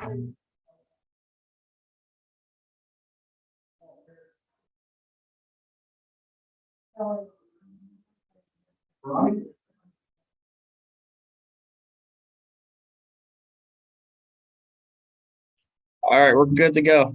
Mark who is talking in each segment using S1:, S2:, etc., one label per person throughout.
S1: All right, we're good to go.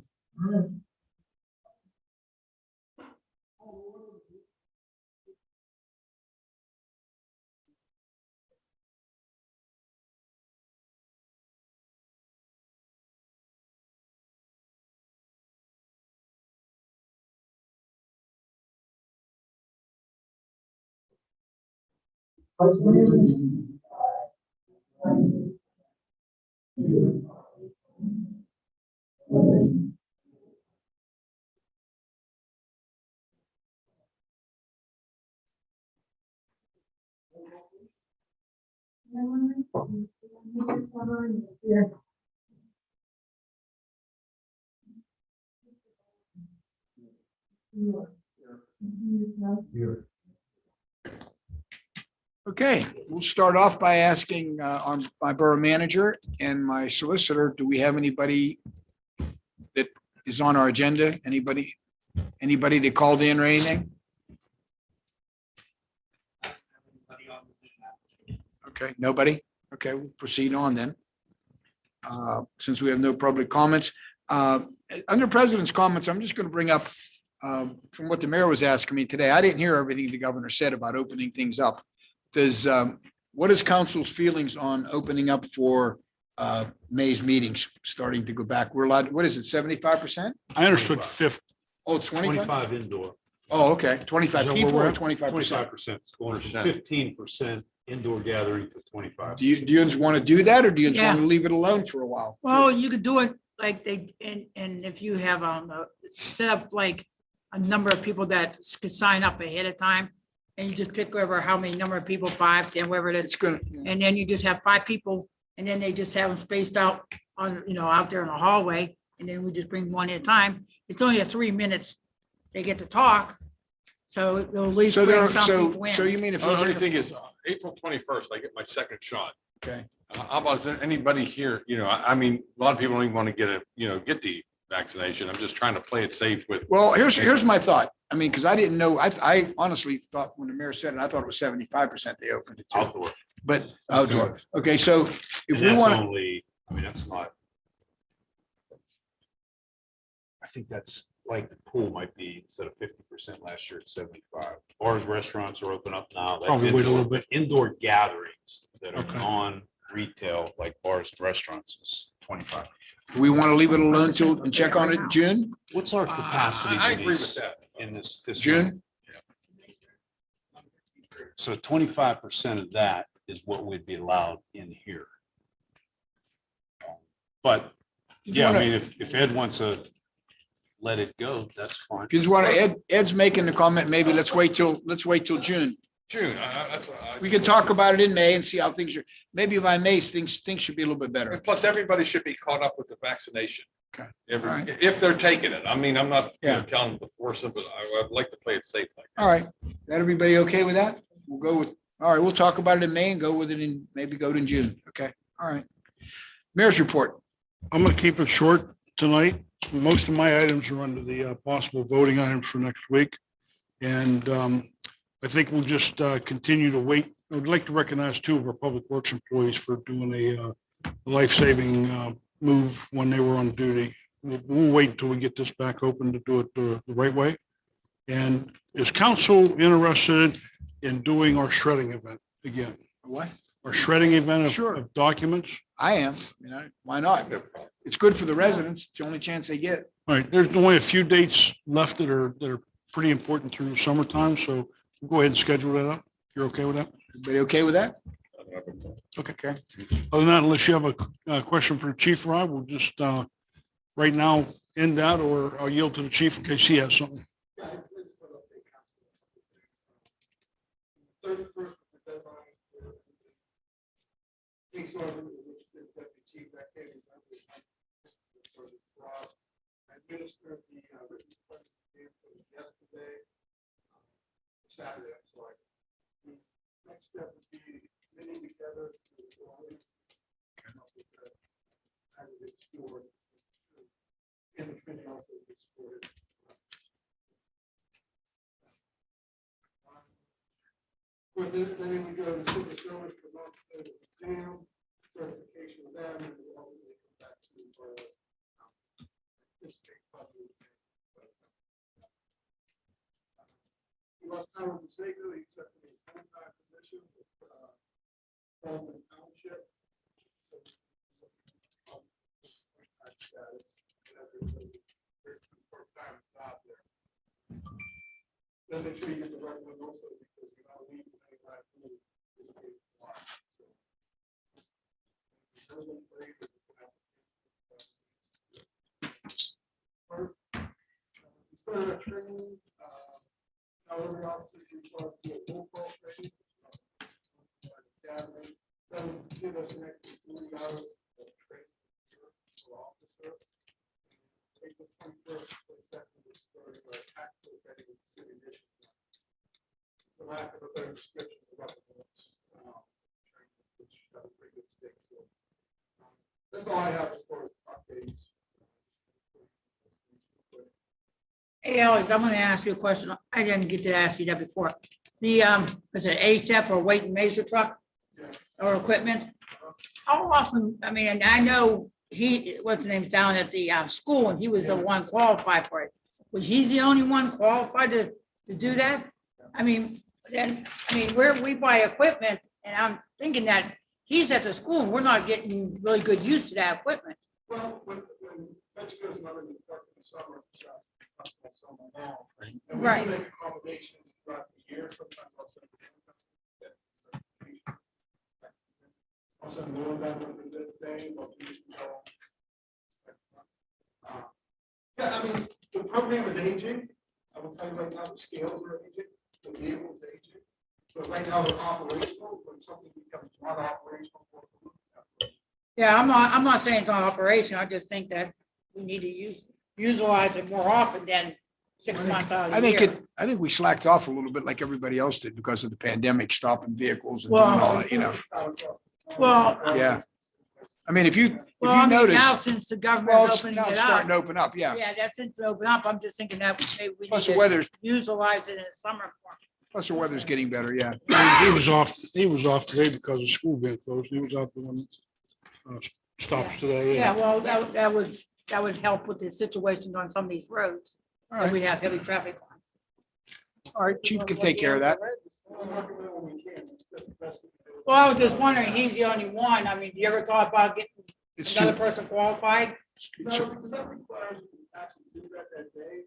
S2: Okay, we'll start off by asking my borough manager and my solicitor, do we have anybody that is on our agenda? Anybody that called in or anything? Okay, nobody? Okay, we'll proceed on then. Since we have no public comments. Under president's comments, I'm just going to bring up from what the mayor was asking me today. I didn't hear everything the governor said about opening things up. What is council's feelings on opening up for May's meetings, starting to go back? We're allowed, what is it, 75%?
S3: I understood 50.
S2: Oh, it's 25?
S3: 25 indoor.
S2: Oh, okay, 25
S3: Is that
S2: people
S3: where we're
S2: or
S3: at?
S2: 25%?
S3: 25%. Going from 15% indoor gathering to 25.
S2: Do you want to do that, or do you
S4: Yeah.
S2: want to leave it alone for a while?
S4: Well, you could do it like and if you have set up like a number of people that could sign up ahead of time. And you just pick over how many number of people, 5, 10, whatever it is.
S2: It's gonna,
S4: And then you just have 5 people and then they just have them spaced out on, out there in the hallway. And then we just bring one at a time. It's only a 3 minutes. They get to talk. So it'll at least
S2: so
S4: bring
S2: there,
S4: some people
S2: so
S4: in.
S2: you mean if
S5: The only
S2: we're
S5: thing is, April 21st, I get my second shot.
S2: okay,
S5: How about, is there anybody here, I mean, a lot of people don't even want to get get the vaccination. I'm just trying to play it safe with.
S2: well, here's my thought. I mean, because I didn't know, I honestly thought when the mayor said it, I thought it was 75% they opened it to,
S3: Outdoor.
S2: but outdoor. Okay, so if
S3: And
S2: we
S3: that's
S2: want to,
S3: only, I mean, that's not. I think that's like the pool might be instead of 50% last year, it's 75. Bars, restaurants are open up now. That's Probably wait a indoor, little but indoor gatherings that are Okay. non-retail, like bars and restaurants, is 25.
S2: we want to leave it alone till and check on it in June,
S3: What's our capacity?
S5: I agree with
S3: Denise,
S5: that.
S3: in this room?
S2: June?
S3: So 25% of that is what would be allowed in here. But yeah, I mean, if Ed wants to let it go, that's fine.
S2: If you just want to, Ed's making the comment, maybe let's wait till June.
S5: June. That's what
S2: We can talk about it in May and see how things are, maybe by May, things should be a little bit better.
S5: And plus, everybody should be caught up with the vaccination.
S2: Okay.
S5: All
S2: All right.
S5: If they're taking it. I mean, I'm not
S2: Yeah.
S5: telling them to force them, but I'd like to play it safe like that.
S2: All right, that everybody okay with that? We'll go with, all right, we'll talk about it in May and go with it in, maybe go to June. Okay, all right. Mayor's report.
S3: I'm going to keep it short tonight. Most of my items are under the possible voting items for next week. And I think we'll just continue to wait. I would like to recognize 2 of our public works employees for doing a life-saving move when they were on duty. We'll wait until we get this back open to do it the right way. And is council interested in doing our shredding event again?
S2: What?
S3: Our shredding event
S2: Sure.
S3: of documents?
S2: I am, why not? It's good for the residents. It's the only chance they get.
S3: All right, there's only a few dates left that are pretty important through the summertime, so we'll go ahead and schedule that up. You're okay with that?
S2: Everybody okay with that?
S3: Okay.
S2: Okay.
S3: Other than that, unless you have a question for Chief Rob, we'll just right now end that, or I'll yield to the chief in case he has something.
S6: Administered the written yesterday, Saturday, I'm sorry. The next step would be getting together to come up with the aggregate board. And the committee also supported. But then we go to the civil service for the exam, certification of them, and we'll ultimately come back to district public. Last time on the Seiko, he accepted a full-time position with Baldwin Township. Status. Part-time job there. Then make sure you get the right one also, because you're not leaving anybody who is a lot. First, we started our training. Now every officer is required to do a roll call training. Academy. That will give us an extra 3 hours of training for officer. April 21st, 22nd, we started our tactical training with the city mission. For lack of a better description of weapons, which have a pretty good stick to it. That's all I have as far as updates.
S4: Hey, Alex, I'm gonna ask you a question. I didn't get to ask you that before. The, is it ASAP or weight and measure truck
S6: Yeah.
S4: or equipment? How often, I mean, and I know what's the name's down at the school, and he was the one qualified for it. Was he the only one qualified to do that? I mean, we buy equipment, and I'm thinking that he's at the school, and we're not getting really good use of that equipment.
S6: Well, when Mexico's another department in the summer, summer now. And we
S4: Right.
S6: make accommodations throughout the year, sometimes I'll send I'll send more of them for the day, but we can go. Yeah, I mean, the program is aging. I will tell you right now, the scales are aging, the vehicles are aging. So right now they're operational, when something becomes not operational.
S4: Yeah, I'm not saying it's not operation. I just think that we need to utilize it more often than 6 months out of the year.
S2: I think we slacked off a little bit like everybody else did because of the pandemic, stopping vehicles and doing all that, you know.
S4: Well,
S2: Yeah. I mean, if you
S4: well, I mean, now
S2: notice,
S4: since the
S2: well,
S4: government's
S2: it's
S4: opening
S2: now
S4: it
S2: it's starting to
S4: up.
S2: open up, yeah.
S4: Yeah, that's since it opened up. I'm just thinking that maybe we need
S2: Plus the
S4: to
S2: weather's,
S4: utilize it in the summer.
S2: plus the weather's getting better, yeah.
S3: He was off today because of school being closed. He was out the one stops today.
S4: Yeah, well, that would help with the situations on some of these roads
S2: All
S4: that
S2: right,
S4: we have heavy traffic on.
S2: all right, chief can take care of that.
S4: Well, I was just wondering, he's the only one. I mean, do you ever thought about getting
S2: It's
S4: another
S2: too,
S4: person qualified?
S6: No, because that requires you to actually do that day.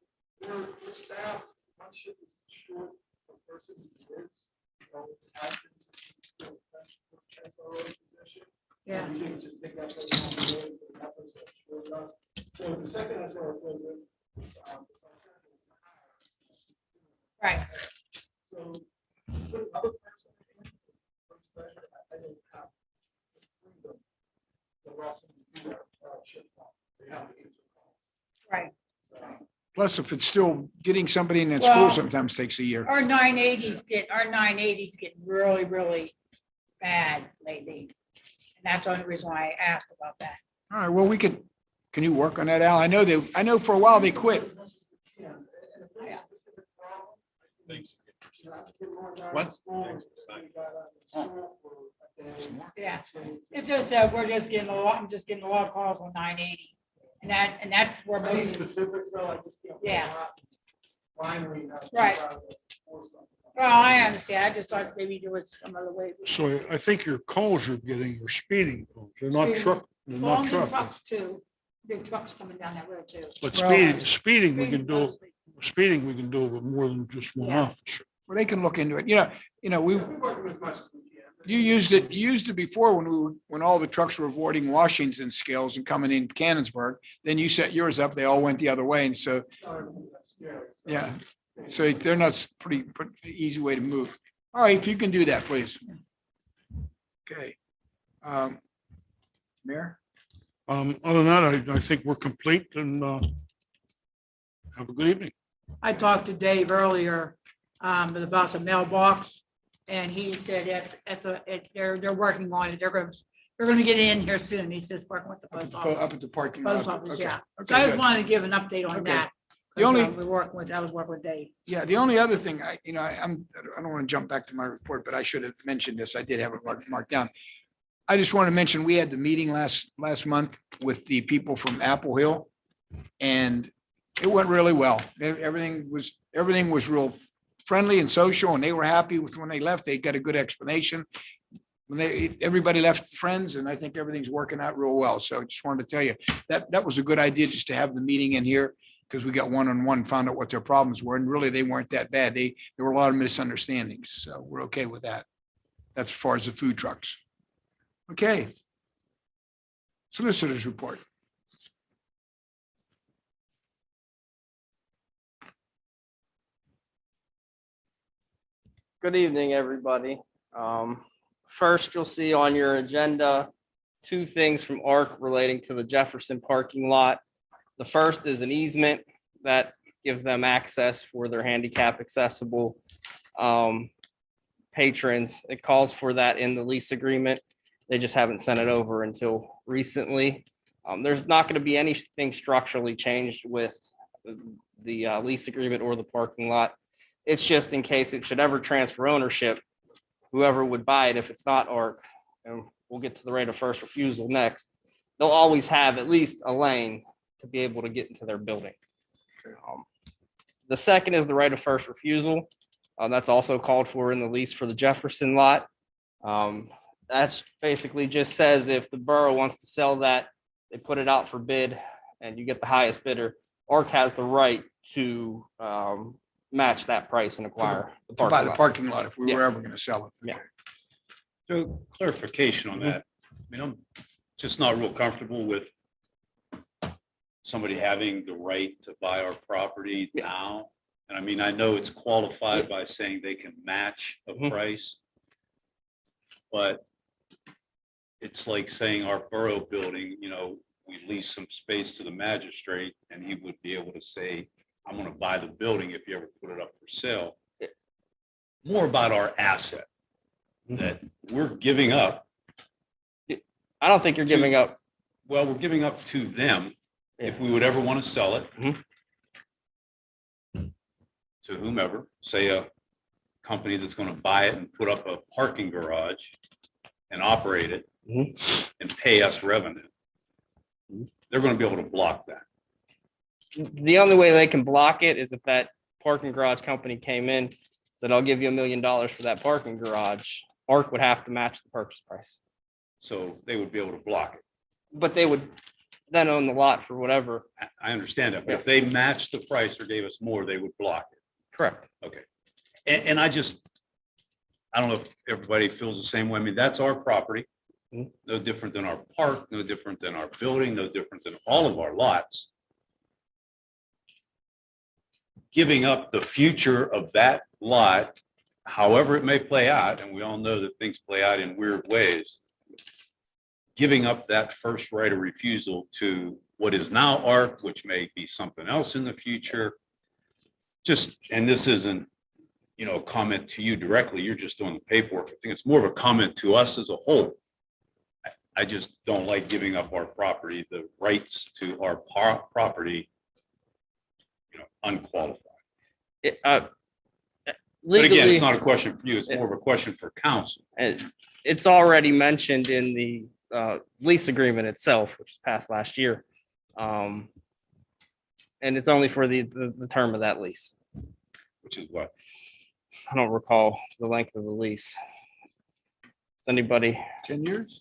S6: We're staff, one shift is short per person is. So absence is SRO position.
S4: Yeah,
S6: You can just pick up those on the road, but that was a short enough. So the second SRO program.
S4: right.
S6: So. the other person, I don't have freedom. The lessons do that, shift on. They have to answer calls.
S4: Right.
S2: plus if it's still getting somebody in that
S4: Well-
S2: school sometimes takes a year.
S4: Our 980s get really, really bad lately. And that's the only reason why I asked about that.
S2: All right, well, can you work on that, Al? I know for a while they quit.
S5: What?
S4: Yeah, it's just that I'm just getting a lot of calls on 980. And that's where
S6: Any
S4: most,
S6: specifics though, I just can't.
S4: Yeah.
S6: Finally.
S4: Right. well, I understand. I just thought maybe there was some other way.
S3: So I think your calls you're getting are speeding calls. They're not
S4: Speeding.
S3: truck, they're
S4: Well, I'm
S3: not
S4: getting
S3: truck.
S4: trucks too, big trucks coming down that road too.
S3: But
S2: Well-
S3: speeding, we can
S4: Speeding
S3: do,
S4: mostly.
S3: speeding, we can do with more than just one
S4: Yeah.
S3: officer.
S2: Well, they can look into it. We,
S6: We're working as much as we can.
S2: you used it before when all the trucks were avoiding Washington scales and coming in Canonsburg. Then you set yours up, they all went the other way. And so,
S6: Not everything that's scary, so.
S2: yeah, so they're not pretty easy way to move. All right, if you can do that, please. Okay. Mayor?
S3: Other than that, I think we're complete and have a good evening.
S4: I talked to Dave earlier about the mailbox, and he said they're working on it. They're We're gonna get in here soon. He's just working with the
S2: Up at
S4: post
S2: the po-
S4: office.
S2: up at the parking lot?
S4: Post office,
S2: Okay,
S4: yeah.
S2: okay,
S4: So I just
S2: good.
S4: wanted to give an update on
S2: Okay.
S4: that.
S2: The only-
S4: I was working with Dave.
S2: Yeah, the only other thing, I don't want to jump back to my report, but I should have mentioned this. I did have it marked down. I just want to mention, we had the meeting last month with the people from Apple Hill. And it went really well. Everything was real friendly and social, and they were happy with when they left. They got a good explanation. Everybody left friends, and I think everything's working out real well. So I just wanted to tell you that was a good idea, just to have the meeting in here, because we got one-on-one, found out what their problems were, and really they weren't that bad. There were a lot of misunderstandings, so we're okay with that. That's as far as the food trucks. Okay. Solicitors report.
S1: Good evening, everybody. First, you'll see on your agenda, 2 things from ARC relating to the Jefferson parking lot. The first is an easement that gives them access for their handicap accessible patrons. It calls for that in the lease agreement. They just haven't sent it over until recently. There's not going to be anything structurally changed with the lease agreement or the parking lot. It's just in case it should ever transfer ownership, whoever would buy it, if it's not ARC, and we'll get to the right of first refusal next, they'll always have at least a lane to be able to get into their building. The second is the right of first refusal. That's also called for in the lease for the Jefferson lot. That's basically just says if the borough wants to sell that, they put it out for bid and you get the highest bidder. ARC has the right to match that price and acquire the
S2: To buy
S1: parking
S2: the
S1: lot.
S2: parking lot if we
S1: Yeah.
S2: were ever going to sell it.
S1: Yeah.
S2: Okay.
S5: So clarification on that. I mean, I'm just not real comfortable with somebody having the right to buy our property now. And I mean, I know it's qualified by saying they can match a
S1: Mhm.
S5: price. But it's like saying our borough building, we lease some space to the magistrate and he would be able to say, I'm going to buy the building if you ever put it up for sale. More about our asset that we're giving up.
S1: I don't think you're giving up.
S5: Well, we're giving up to them if we would ever want to sell it
S1: Mhm.
S5: to whomever, say a company that's going to buy it and put up a parking garage and operate it
S1: Mhm.
S5: and pay us revenue. They're going to be able to block that.
S1: The only way they can block it is if that parking garage company came in, said, I'll give you $1 million for that parking garage. ARC would have to match the purchase price,
S5: So they would be able to block it.
S1: but they would then own the lot for whatever.
S5: I understand that, but if they matched the price or gave us more, they would block it.
S1: Correct.
S5: Okay. And I don't know if everybody feels the same way. I mean, that's our property.
S1: Mhm.
S5: No different than our park, no different than our building, no different than all of our lots. Giving up the future of that lot, however it may play out, and we all know that things play out in weird ways. Giving up that first right of refusal to what is now ARC, which may be something else in the future. And this isn't, a comment to you directly, you're just doing the paperwork. I think it's more of a comment to us as a whole. I just don't like giving up our property, the rights to our property, unqualified. But again,
S1: Legally,
S5: it's not a question for you, it's more of a question for council.
S1: it's already mentioned in the lease agreement itself, which was passed last year. And it's only for the term of that lease.
S5: Which is what?
S1: I don't recall the length of the lease. Does anybody,
S2: 10 years?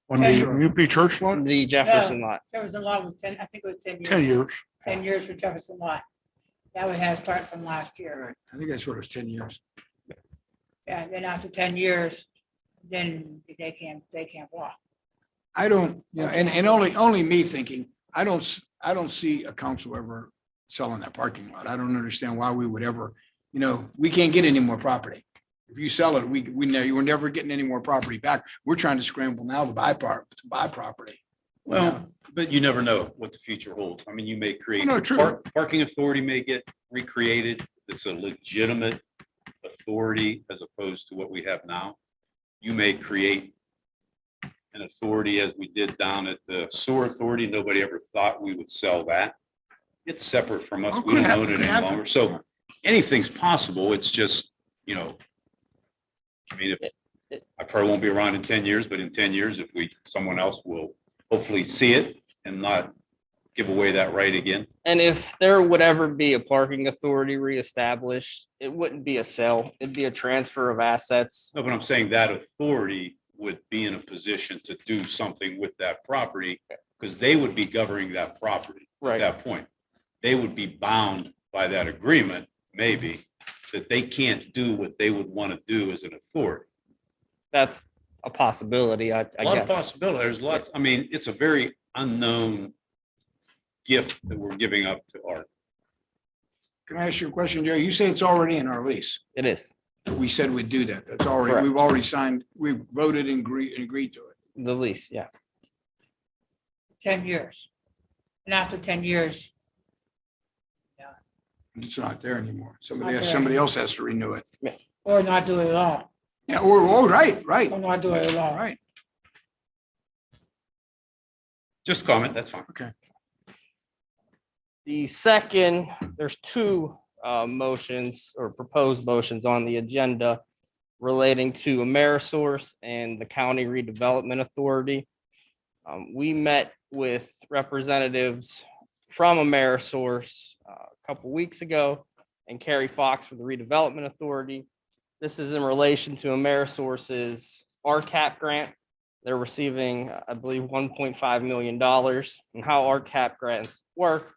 S3: On the UP church lot,
S1: the Jefferson lot?
S4: Jefferson lot was 10, I think it was 10 years.
S3: 10 years.
S4: 10 years for Jefferson lot. That would have started from last
S2: All
S4: year.
S2: right. I think that's what it was, 10 years.
S4: Yeah, then after 10 years, then they can't walk.
S2: I don't, and only me thinking, I don't see a council ever selling that parking lot. I don't understand why we would ever, we can't get any more property. If you sell it, we know you were never getting any more property back. We're trying to scramble now to buy property.
S5: Well, but you never know what the future holds. I mean, you may create.
S2: No, true.
S5: Parking authority may get recreated. It's a legitimate authority as opposed to what we have now. You may create an an authority as we did down at the sewer authority. Nobody ever thought we would sell that. It's separate from us.
S2: Oh,
S5: We
S2: could
S5: don't
S2: happen,
S5: own it
S2: could
S5: any
S2: happen.
S5: longer. So anything's possible. It's just, I mean, I probably won't be around in 10 years, but in 10 years, someone else will hopefully see it and not give away that right again.
S1: And if there would ever be a parking authority reestablished, it wouldn't be a sale. It'd be a transfer of assets.
S5: No, but I'm saying that authority would be in a position to do something with that property because they would be governing that property at
S1: Right.
S5: that point. They would be bound by that agreement, maybe, that they can't do what they would want to do as an authority.
S1: That's a possibility, I
S5: A lot of
S1: guess.
S5: possibilities. There's lots. I mean, it's a very unknown gift that we're giving up to art.
S2: Can I ask you a question, Joe? You say it's already in our lease.
S1: It is.
S2: We said we'd do that. That's already,
S1: Correct.
S2: we've already signed, we've voted and agreed to it.
S1: The lease, yeah.
S4: 10 years. And after 10 years,
S2: It's not there anymore.
S4: Not there
S2: Somebody else has to renew it.
S4: or not do it at all,
S2: Yeah, oh, right, right,
S4: or not do it at all.
S2: right.
S5: Just comment, that's fine.
S2: Okay.
S1: The second, there's two motions or proposed motions on the agenda relating to Amerisource and the County Redevelopment Authority. We met with representatives from Amerisource a couple weeks ago and Carrie Fox for the Redevelopment Authority. This is in relation to Amerisource's RCAP grant. They're receiving, I believe, $1.5 million. And how RCAP grants work,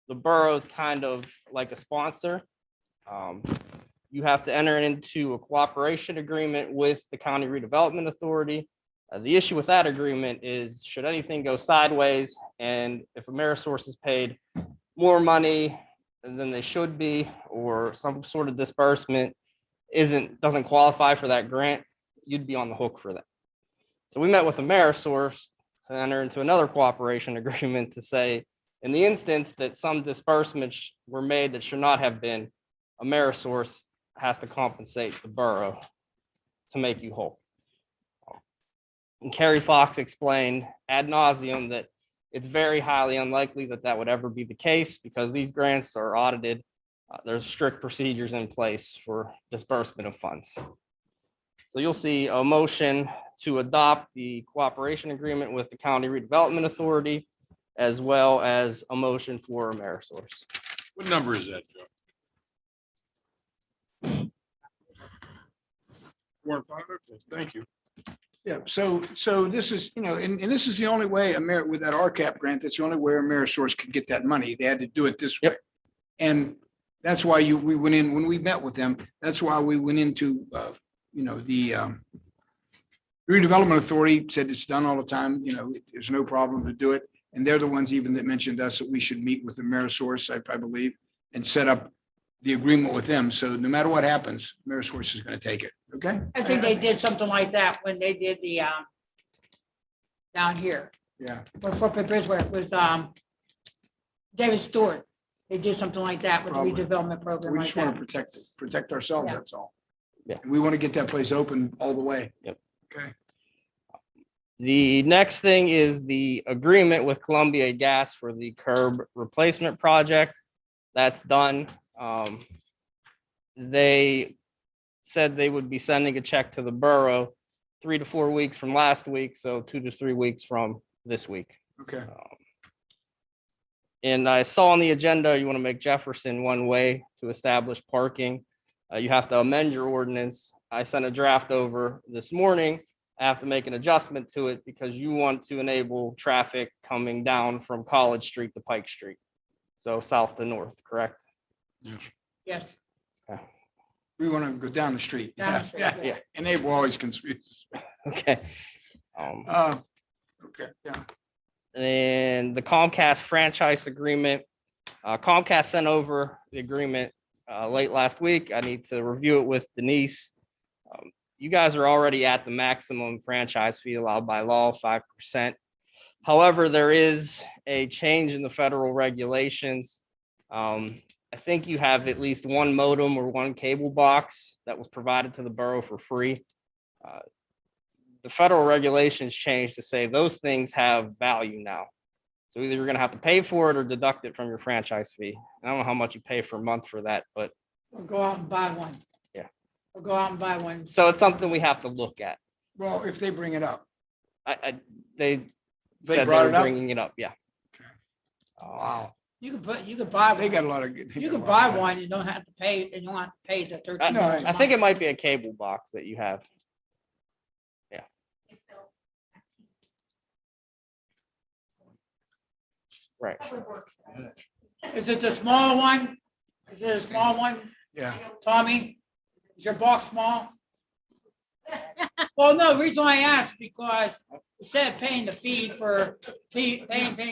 S1: the borough's kind of like a sponsor. You have to enter into a cooperation agreement with the County Redevelopment Authority. The issue with that agreement is should anything go sideways and if Amerisource is paid more money than they should be, or some sort of disbursement doesn't qualify for that grant, you'd be on the hook for that. So we met with Amerisource to enter into another cooperation agreement to say, in the instance that some disbursements were made that should not have been, Amerisource has to compensate the borough to make you whole. And Carrie Fox explained ad nauseum that it's very highly unlikely that that would ever be the case because these grants are audited. There's strict procedures in place for disbursement of funds. So you'll see a motion to adopt the cooperation agreement with the County Redevelopment Authority, as well as a motion for Amerisource.
S3: What number is that, Joe? 4 and 5? Okay, thank you.
S2: Yeah, so this is, and this is the only way with that RCAP grant, that's the only way Amerisource could get that money. They had to do it this way.
S1: Yep.
S2: And that's why we went in, when we met with them, that's why we went into, the redevelopment authority said it's done all the time, there's no problem to do it. And they're the ones even that mentioned us that we should meet with Amerisource, I believe, and set up the agreement with them. So no matter what happens, Amerisource is going to take it. Okay?
S4: I think they did something like that when they did the, down here,
S2: Yeah.
S4: for Fort Bridge, where it was, David Stewart. They did something like that with the
S2: Probably.
S4: redevelopment program
S2: We
S4: like
S2: just want to
S4: that.
S2: protect ourselves,
S4: Yeah.
S2: that's all.
S1: Yeah.
S2: And we want to get that place open all the way.
S1: Yep.
S2: Okay.
S1: The next thing is the agreement with Columbia Gas for the curb replacement project. That's done. They said they would be sending a check to the borough 3 to 4 weeks from last week, so 2 to 3 weeks from this week.
S2: Okay.
S1: And I saw on the agenda, you want to make Jefferson one way to establish parking. You have to amend your ordinance. I sent a draft over this morning. I have to make an adjustment to it because you want to enable traffic coming down from College Street to Pike Street. So south to north, correct?
S3: Yes.
S4: Yes.
S2: We want to go down the street.
S4: Down the street, yeah.
S1: Yeah.
S2: And they will always confuse.
S1: Okay.
S2: Okay, yeah.
S1: And the Comcast franchise agreement. Comcast sent over the agreement late last week. I need to review it with Denise. You guys are already at the maximum franchise fee allowed by law, 5%. However, there is a change in the federal regulations. I think you have at least one modem or one cable box that was provided to the borough for free. the federal regulations changed to say those things have value now. So either you're gonna have to pay for it or deduct it from your franchise fee. I don't know how much you pay per month for that, but
S4: Or go out and buy one.
S1: Yeah.
S4: Or go out and buy one.
S1: so it's something we have to look at.
S2: Well, if they bring it up.
S1: They
S2: They
S1: said they
S2: brought
S1: were
S2: it up?
S1: bringing it up, yeah.
S2: Wow,
S4: You could buy,
S2: they
S4: one.
S2: got a lot of. they
S4: You
S2: got a
S4: can
S2: lot
S4: buy
S2: of
S4: one,
S2: guys.
S4: you don't have to pay, and you don't have to pay the
S1: I,
S4: 13.
S2: No,
S4: bucks a
S1: I think it
S4: month.
S1: might be a cable box that you have. Right.
S4: Is it the small one? Is it a small one,
S2: Yeah,
S4: Tommy? Is your box small? Well, no, the reason why I asked, because instead of paying the fee for, paying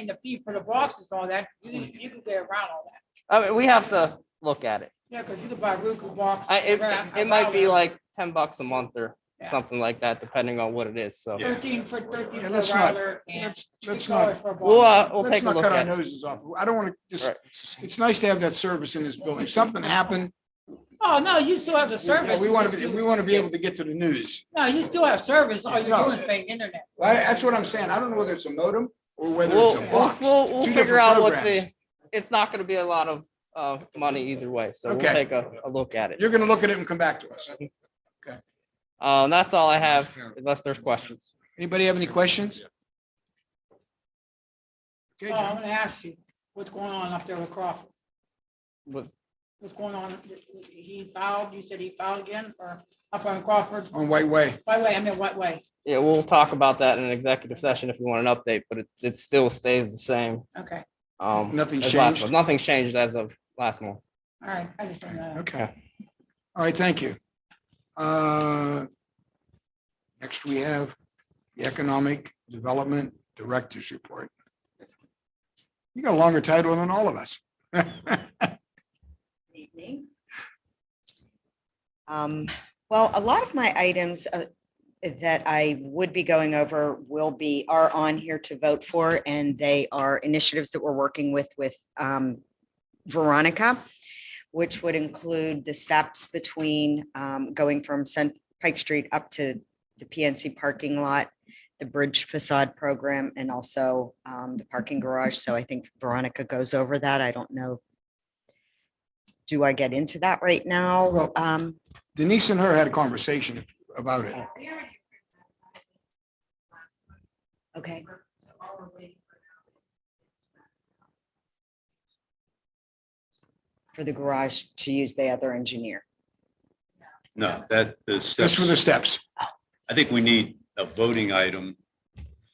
S4: the fee for the boxes, all that, you could get around all that.
S1: I mean, we have to look at it.
S4: Yeah, because you could buy a Roku box.
S1: It might be like $10 a month or
S4: Yeah.
S1: something like that, depending on what it is. So
S5: Yeah.
S4: 13 for
S2: Yeah,
S4: a
S2: let's not-
S4: router and
S2: let's
S4: $6
S2: not,
S4: for a
S1: we'll
S4: box.
S1: we'll
S2: let's
S1: take a
S2: not
S1: look
S2: cut our
S1: at it.
S2: noses off. I don't want to just,
S1: Right.
S2: it's nice to have that service in this building. If something happened,
S4: Oh, no, you still have the service.
S2: we
S4: you
S2: want
S4: just
S2: to,
S4: do-
S2: we want to be able to get to the news.
S4: No, you still have service. All you're
S2: No.
S4: doing is paying internet.
S2: That's what I'm saying. I don't know whether it's a modem or whether
S1: We'll
S2: it's a box.
S1: we'll
S2: Two
S1: figure
S2: different
S1: out what
S2: programs.
S1: it's not going to be a lot of money either way. So we'll
S2: Okay.
S1: take a look at it.
S2: You're going to look at it and come back to us.
S1: That's all I have, unless there's questions.
S2: Anybody have any questions? Okay,
S4: Oh, I'm
S2: John.
S4: gonna ask you, what's going on up there with Crawford?
S1: But
S4: What's going on? He filed, you said he filed again, or up on Crawford?
S2: On White Way.
S4: By the way, I mean, what way?
S1: yeah, we'll talk about that in an executive session if you want an update, but it still stays the same.
S4: Okay,
S2: Nothing's
S1: as last
S2: changed?
S1: month. Nothing's changed as of last month.
S4: all right, I just don't know.
S2: Okay. All right, thank you. Next, we have the Economic Development Director's Report. You got a longer title than all of us.
S7: Evening. Well, a lot of my items that I would be going over are on here to vote for, and they are initiatives that we're working with Veronica, which would include the steps between going from Pike Street up to the PNC parking lot, the bridge facade program, and also the parking garage. So I think Veronica goes over that. I don't know. Do I get into that right now?
S2: Well, Denise and her had a conversation about it.
S7: Okay. For the garage to use the other engineer.
S5: No, that, the
S2: Just for the
S5: steps,
S2: steps.
S5: I think we need a voting item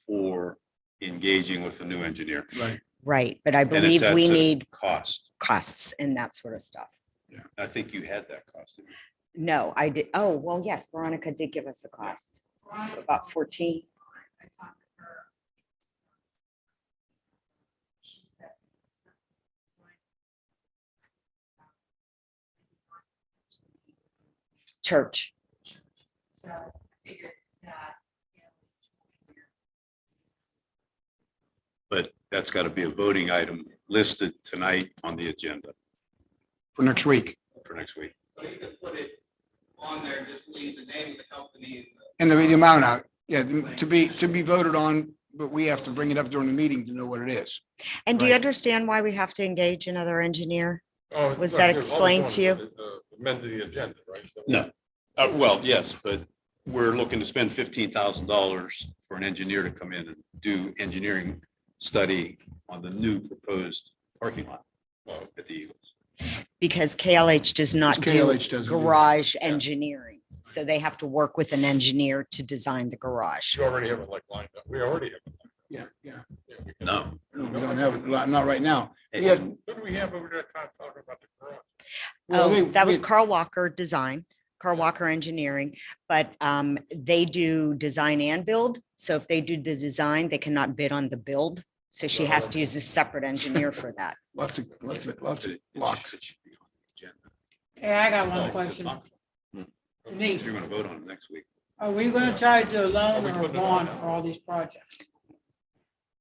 S5: for engaging with the new engineer.
S2: Right.
S7: Right, but I
S5: And it's
S7: believe
S5: at
S7: we
S5: a
S7: need
S5: cost.
S7: costs and that sort of stuff.
S5: I think you had that cost. didn't you?
S7: No, I did. Oh, well, yes, Veronica did give us a cost, about 14. Church.
S5: But that's got to be a voting item listed tonight on the agenda
S2: For next week.
S5: for next week.
S1: So you can put it on there, just leave the name of the company.
S2: And the amount out. Yeah, to be voted on, but we have to bring it up during the meeting to know what it is.
S7: And do you
S2: Right.
S7: understand why we have to engage another engineer?
S6: Oh,
S7: Was
S6: look,
S7: that
S6: all we're
S7: explained to
S6: doing
S7: you?
S6: is, amend the agenda, right? So-
S5: No. Well, yes, but we're looking to spend $15,000 for an engineer to come in and do engineering study on the new proposed parking lot at the Eagles.
S7: Because KLH does not do
S2: KLH doesn't do that.
S7: garage engineering. So they have to work with an engineer to design the garage.
S6: You already have it like lined up. We already have. It.
S2: Yeah.
S6: Yeah, we can-
S5: No.
S2: No, we don't have it, not right now. We have,
S6: Who do we have over there talking about the garage?
S2: well,
S7: Oh, that was
S2: we-
S7: Carl Walker Design, Carl Walker Engineering, but they do design and build. So if they do the design, they cannot bid on the build. So she has to use a separate engineer for that.
S2: lots of blocks.
S5: It should be on the agenda.
S4: Hey, I got
S5: Oh,
S4: one
S5: to
S4: question.
S5: talk about.
S4: Denise,
S5: You're going to vote on it next week.
S4: are we gonna try to do a loan
S6: Are we
S4: or a
S6: putting it on
S4: bond
S6: now?
S4: for all these projects?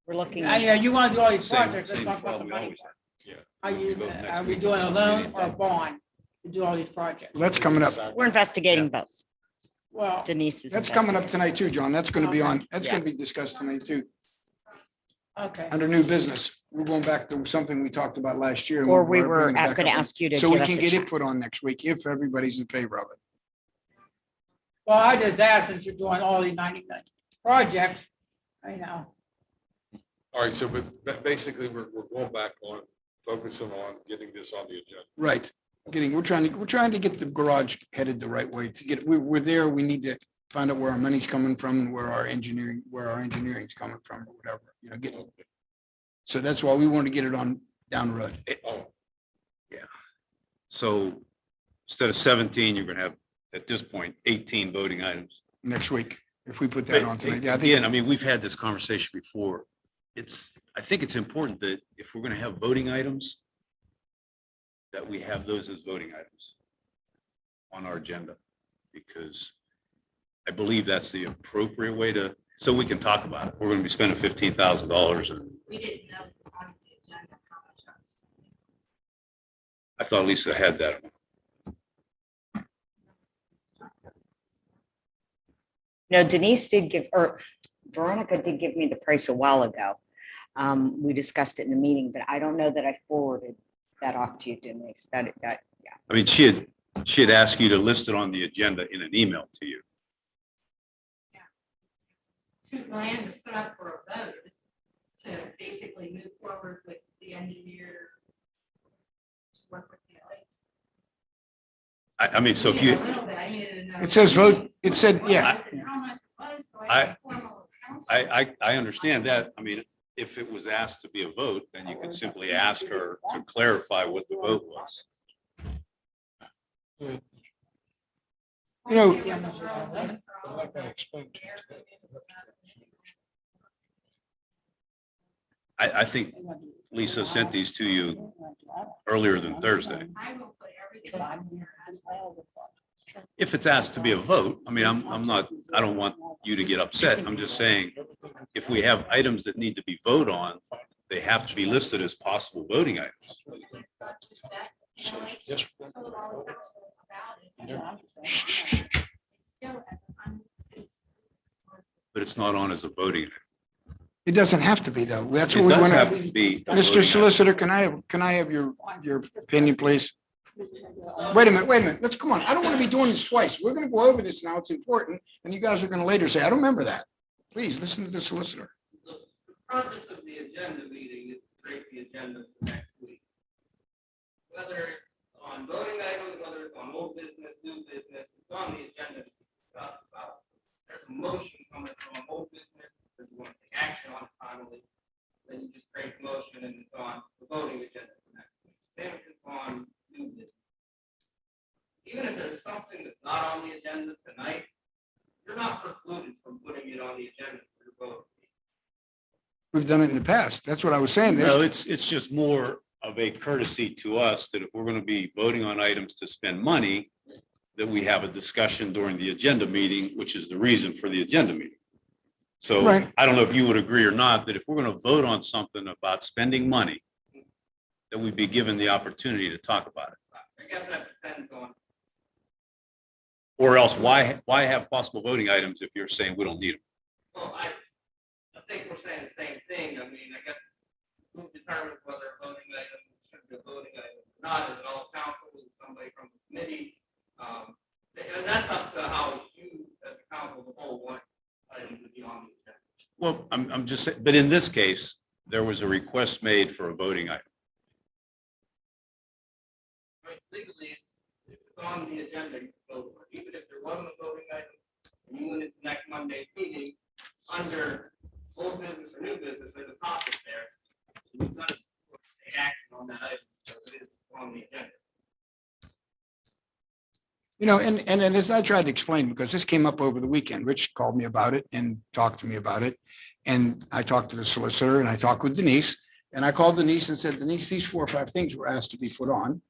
S7: We're looking,
S4: Yeah, you wanna do all these
S5: Same-
S4: projects, let's
S5: same
S4: talk about
S5: well
S4: the
S5: we
S4: money.
S5: always have.
S6: Yeah.
S4: Are
S5: We
S4: you,
S5: vote next
S4: are we
S5: week.
S4: doing a
S5: Something
S4: loan or a
S5: anytime.
S4: bond to do all these projects?
S2: That's coming up.
S7: we're investigating both.
S4: Well,
S7: Denise is.
S2: That's coming up
S7: investigating.
S2: tonight too, John. That's gonna be
S4: Okay.
S2: on, that's gonna be discussed tonight too.
S4: okay.
S2: Under new business, we're going back to something we talked about last year. and
S7: Or we were
S2: bringing it back
S7: going to
S2: up.
S7: ask you to
S2: So we
S7: give us
S2: can
S7: a
S2: get it
S7: check.
S2: put on next week if everybody's in favor of it.
S4: Well, I just asked, since you're doing all these 99 projects, I know.
S6: All right, so but basically, we're going back on focusing on getting this on the agenda.
S2: Right. We're trying to get the garage headed the right way to get, we're there. We need to find out where our money's coming from and where our engineering's coming from or whatever, you know, so that's why we want to get it on down the road
S6: Oh,
S5: So instead of 17, you're gonna have, at this point, 18 voting items.
S2: next week, if we put that on tonight. Yeah, I
S5: Again,
S2: think,
S5: I mean, we've had this conversation before. I think it's important that if we're gonna have voting items, that we have those as voting items on our agenda, because I believe that's the appropriate way to, so we can talk about it. We're gonna be spending $15,000 and
S8: We didn't know on the agenda how much I was spending.
S5: I thought Lisa had that.
S7: No, Denise did give, or Veronica did give me the price a while ago. We discussed it in the meeting, but I don't know that I forwarded that off to you, Denise. Yeah.
S5: I mean, she had asked you to list it on the agenda in an email to you.
S8: Too bland to put up for a vote is to basically move forward with the engineer. To work with the like.
S5: I mean, so if
S8: A
S5: you,
S8: little bit, I needed to know.
S2: it says vote, it said,
S8: What
S2: yeah,
S8: was it, how much it was, so I can formal counsel.
S5: I understand that. I mean, if it was asked to be a vote, then you could simply ask her to clarify what the vote was.
S2: you know,
S8: It was a rural vote for all
S3: Like
S8: of
S3: I
S8: the
S3: explained to you.
S8: mayor voting in the past meeting.
S5: I think Lisa sent these to you earlier than Thursday.
S8: I will put everything on here as well.
S5: If it's asked to be a vote, I mean, I don't want you to get upset. I'm just saying, if we have items that need to be voted on, they have to be listed as possible voting items.
S8: Not just that, you know, like,
S3: Yes.
S8: told all the council about it. It's still as an
S5: But it's not on as a voting item.
S2: it doesn't have to be though. That's
S5: It
S2: what we
S5: does
S2: want
S5: have
S2: to.
S5: to be. a
S2: Mr.
S5: voting item.
S2: Solicitor, can I have your opinion, please? Wait a minute. Let's come on. I don't want to be doing this twice. We're going to go over this now. It's important. And you guys are going to later say, I don't remember that. Please listen to the solicitor.
S1: The purpose of the agenda meeting is to create the agenda for next week. Whether it's on voting items, whether it's on old business, new business, it's on the agenda to discuss about. There's a motion coming from old business, if you want to take action on it finally, then you just create the motion and it's on the voting agenda for next week. Same if it's on new business. Even if there's something that's not on the agenda tonight, you're not precluded from putting it on the agenda for your vote.
S2: We've done it in the past. That's what I was saying.
S5: No,
S2: There's-
S5: it's just more of a courtesy to us that if we're going to be voting on items to spend money, that we have a discussion during the agenda meeting, which is the reason for the agenda meeting. So
S2: Right.
S5: I don't know if you would agree or not, that if we're going to vote on something about spending money, that we'd be given the opportunity to talk about it.
S1: I guess that depends on,
S5: Or else why have possible voting items if you're saying we don't need them?
S1: well, I think we're saying the same thing. I mean, I guess who determines whether a voting item should be a voting item or not? Is it all council? Is it somebody from the committee? And that's up to how you, as the council, as a whole, want items to be on the agenda.
S5: Well, I'm just saying, but in this case, there was a request made for a voting item.
S1: I mean, legally, if it's on the agenda, you can vote on it. Even if there wasn't a voting item, and you went into next Monday's meeting, under old business or new business, there's a topic there. You've got to take action on that item, so it is on the agenda.
S2: You know, and as I tried to explain, because this came up over the weekend, Rich called me about it and talked to me about it. And I talked to the solicitor and I talked with Denise, and I called Denise and said, Denise, these 4 or 5 things were asked to be put on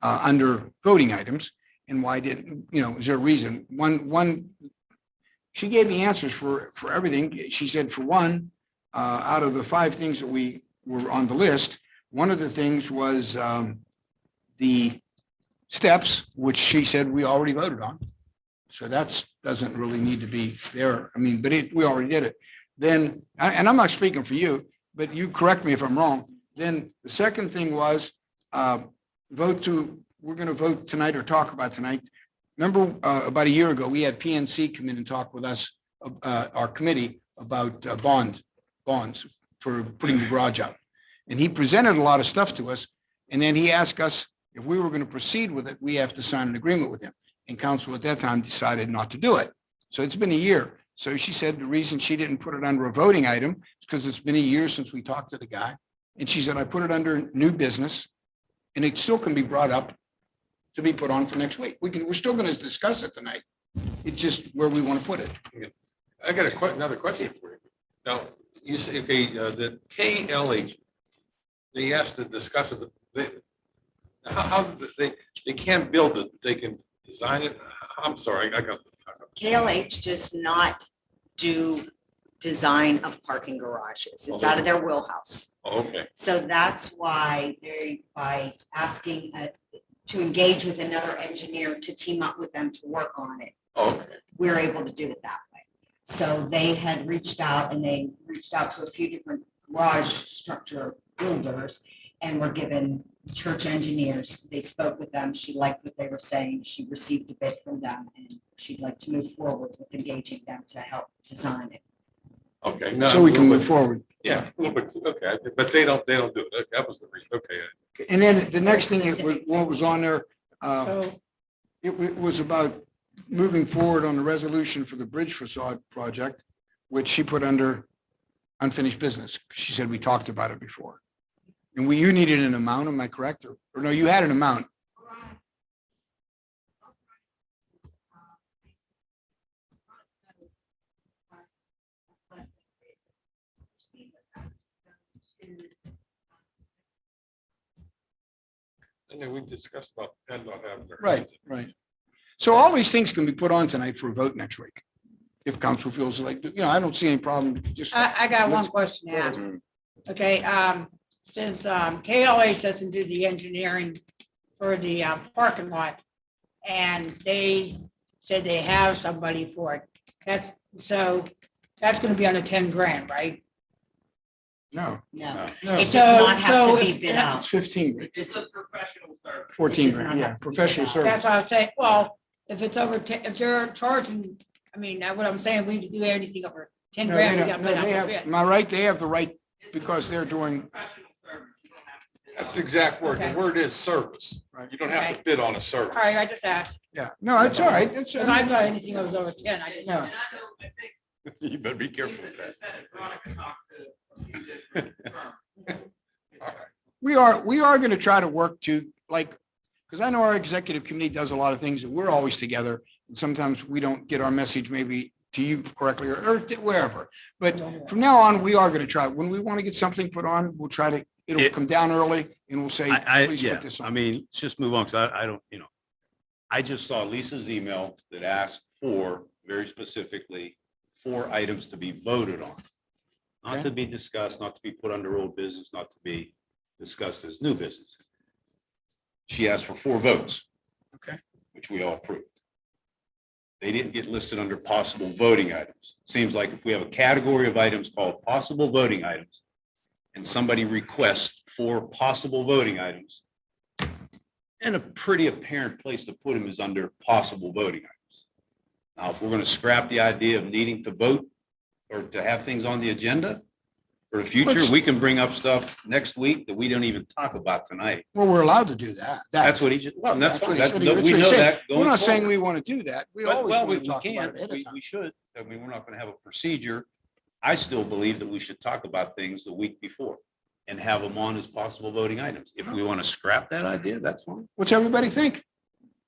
S2: under voting items. And why didn't, you know, is there a reason? One, she gave me answers for everything. She said, for one, out of the 5 things that we were on the list, one of the things was the steps, which she said we already voted on. So doesn't really need to be there. I mean, but we already did it. Then, and I'm not speaking for you, but you correct me if I'm wrong. Then the second thing was we're going to vote tonight or talk about tonight. Remember, about a year ago, we had PNC come in and talk with us, our committee, about bonds for putting the garage up. And he presented a lot of stuff to us. And then he asked us if we were going to proceed with it, we have to sign an agreement with him. And council at that time decided not to do it. So it's been a year. So she said the reason she didn't put it under a voting item is because it's been a year since we talked to the guy. And she said, I put it under new business and it still can be brought up to be put on for next week. We're still going to discuss it tonight. It's just where we want to put it.
S9: I got another question for you. Now, you say, okay, the KLH, they asked to discuss it, but they can't build it, they can design it. I'm sorry, I got.
S7: KLH does not do design of parking garages. It's out of their wheelhouse.
S9: Okay,
S7: So that's why by asking to engage with another engineer to team up with them to work on it,
S9: okay.
S7: we're able to do it that way. So they had reached out to a few different garage structure builders and were given church engineers. They spoke with them. She liked what they were saying. She received a bid from them and she'd like to move forward with engaging them to help design it.
S9: Okay. No,
S2: So we can
S9: a little
S2: move
S9: bit-
S2: forward.
S9: Yeah, a little bit, okay, but they don't do it. That was the reason, okay.
S2: And then the next thing, what was on there,
S4: So
S2: it was about moving forward on the resolution for the bridge facade project, which she put under unfinished business. She said we talked about it before. And you needed an amount, am I correct? Or no, you had an amount.
S9: And then we discussed about PennDOT having their.
S2: Right, right. So all these things can be put on tonight for a vote next week. If council feels like, I don't see any problem. Just
S4: I got one question to ask. Okay, since KLH doesn't do the engineering for the parking lot, and they said they have somebody for it, that's gonna be under 10 grand, right?
S2: No,
S7: No,
S2: no,
S7: it
S2: it's
S7: does not have
S4: So-
S7: to be bid out.
S2: 15,
S7: This-
S8: professional service.
S2: 14
S7: does
S2: grand,
S7: not
S2: yeah,
S7: have to be
S2: professional
S7: bid out.
S2: service.
S4: That's what I was saying. Well, if it's over 10, if they're charging, I mean, what I'm saying, we do anything over 10
S2: No,
S4: grand.
S2: they
S4: we
S2: don't-
S4: got
S2: no,
S4: bid out
S2: they
S4: for
S2: have-
S4: bid.
S2: Am I right? They have the right because they're doing,
S8: Professional service, you don't have to.
S9: That's the exact word.
S4: Okay.
S9: The word is service.
S2: Right.
S9: You don't have
S4: Okay.
S9: to bid on a service.
S4: All right, I just asked.
S2: yeah, no, it's all right. It's,
S4: If I thought anything was over 10, I didn't know.
S2: Yeah.
S8: And I know, I think.
S9: You better be careful with
S8: Lisa
S9: that.
S8: just said it, Veronica talked to a few different firms.
S9: All right.
S2: we are going to try to work to like, because I know our executive committee does a lot of things that we're always together. And sometimes we don't get our message maybe to you correctly or wherever. But from now on, we are going to try. When we want to get something put on, we'll try to, it'll come down early and we'll say, please put this
S5: I
S2: on.
S5: mean, let's just move on, because I don't, I just saw Lisa's email that asked for, very specifically, 4 items to be voted on. Not
S2: Okay.
S5: to be discussed, not to be put under old business, not to be discussed as new business. She asked for 4 votes.
S2: Okay.
S5: Which we all approved. They didn't get listed under possible voting items. Seems like if we have a category of items called possible voting items, and somebody requests 4 possible voting items, and a pretty apparent place to put them is under possible voting items. Now, if we're going to scrap the idea of needing to vote or to have things on the agenda for the future, we can bring up stuff next week that we don't even talk about tonight.
S2: Well, we're allowed to do that.
S5: That's what he just, well, that's
S2: That's
S5: fine.
S2: what he said. That's
S5: We
S2: what he
S5: know
S2: said.
S5: that
S2: We're
S5: going
S2: not saying
S5: forward.
S2: we want to do that. We
S5: But,
S2: always
S5: well,
S2: want
S5: we
S2: to talk
S5: can,
S2: about it ahead of
S5: we
S2: time.
S5: should. I mean, we're not going to have a procedure. I still believe that we should talk about things the week before and have them on as possible voting items. If we want to scrap that idea, that's fine.
S2: What's everybody think?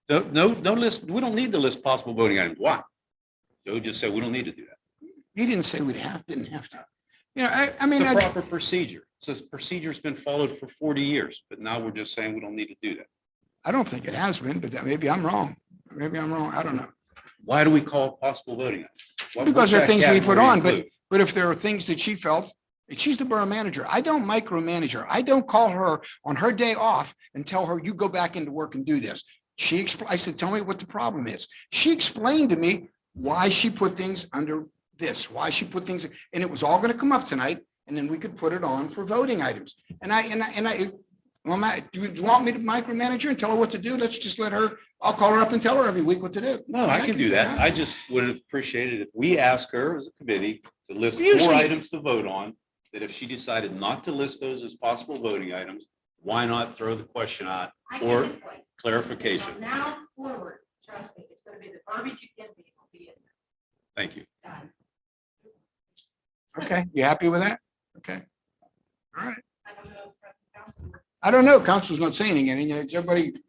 S5: No list, we don't need to list possible voting items. Why? Joe just said we don't need to do that.
S2: He didn't say didn't have to. I mean,
S5: It's a proper procedure. So this procedure's been followed for 40 years, but now we're just saying we don't need to do that.
S2: I don't think it has been, but maybe I'm wrong. Maybe I'm wrong. I don't know.
S5: Why do we call it possible voting items?
S2: Because
S5: What's
S2: they're
S5: that
S2: things we put
S5: category
S2: on, but
S5: include?
S2: But if there are things that she felt, and she's the borough manager, I don't micromanage her. I don't call her on her day off and tell her, you go back into work and do this. I said, tell me what the problem is. She explained to me why she put things under this, why she put things, and it was all gonna come up tonight, and then we could put it on for voting items. Well, do you want me to micromanage her and tell her what to do? Let's just let her, I'll call her up and tell her every week what to do.
S5: No, I can do that. I just would appreciate it if we ask her as a committee to list four
S2: Usually-
S5: items to vote on, that if she decided not to list those as possible voting items, why not throw the question out
S8: I
S5: for
S8: get the point.
S5: clarification?
S8: From now forward, trust me, it's gonna be the verbiage you give me will be in
S5: Thank you.
S8: there. Done.
S2: Okay, you happy with that? Okay. All right.
S8: I don't know if President Council.
S2: I don't know. Council's not saying anything. Does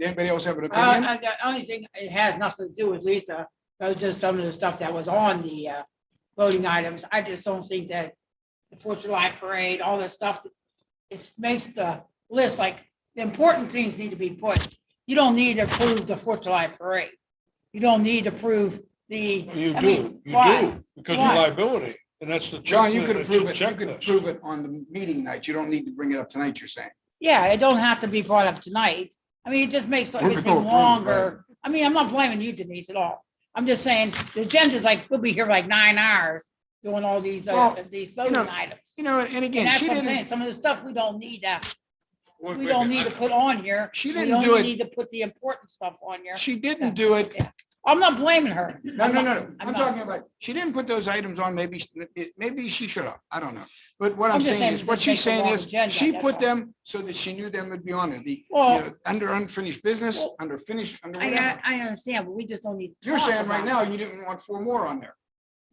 S2: anybody else have an opinion?
S4: The only thing, it has nothing to do with Lisa, it was just some of the stuff that was on the voting items. I just don't think that the Fourth of July parade, all this stuff, it makes the list, like, the important things need to be put. You don't need to approve the Fourth of July parade. You don't need to approve the.
S3: You
S4: I
S3: do,
S4: mean,
S3: you
S4: why?
S3: do, because of
S4: Why?
S3: liability, and that's the.
S2: John, you could
S3: that's
S2: approve
S3: the
S2: it. You could
S3: checklist.
S2: approve it on the meeting night. You don't need to bring it up tonight, you're saying.
S4: Yeah, it don't have to be brought up tonight. I mean, it just makes
S2: gonna
S4: everything
S2: approve it,
S4: longer. I mean, I'm not blaming you, Denise, at all. I'm just saying, the agenda's like, we'll be here like 9 hours doing all these
S2: Well,
S4: voting
S2: know,
S4: items.
S2: And
S4: And
S2: again,
S4: that's
S2: she
S4: what I'm saying,
S2: didn't,
S4: some of the stuff we don't need to,
S9: Wait,
S4: we
S9: wait a
S4: don't
S9: minute.
S4: need to put on here.
S2: She
S4: We
S2: didn't
S4: only
S2: do it-
S4: Need to put the important stuff on here.
S2: she didn't do it.
S4: I'm not blaming her.
S2: No.
S4: I'm
S2: I'm
S4: not.
S2: talking about, she didn't put those items on. Maybe she should have. I don't know. But what
S4: I'm
S2: I'm
S4: just
S2: saying
S4: saying
S2: is,
S4: it
S2: what
S4: just
S2: she's
S4: makes a
S2: saying
S4: long
S2: is,
S4: agenda,
S2: she
S4: that's
S2: put
S4: all.
S2: them so that she knew them would be on it.
S4: Well-
S2: Under unfinished business,
S4: Well,
S2: under whatever.
S4: I understand, but we just don't need to.
S2: You're
S4: talk
S2: saying right
S4: about
S2: now,
S4: it.
S2: you didn't want 4 more on there.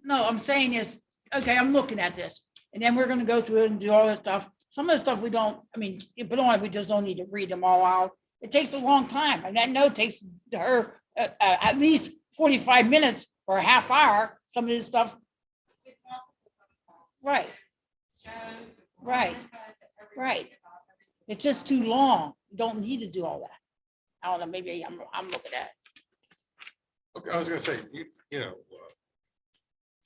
S4: No, I'm saying is, okay, I'm looking at this, and then we're gonna go through it and do all this stuff. Some of the stuff we don't, I mean, you put on, we just don't need to read them all out. It takes a long time, and that note takes her at least 45 minutes or a half hour, some of this stuff. Right, Right. Right. it's just too long. You don't need to do all that. I don't know, maybe I'm looking at it.
S9: Okay, I was gonna say,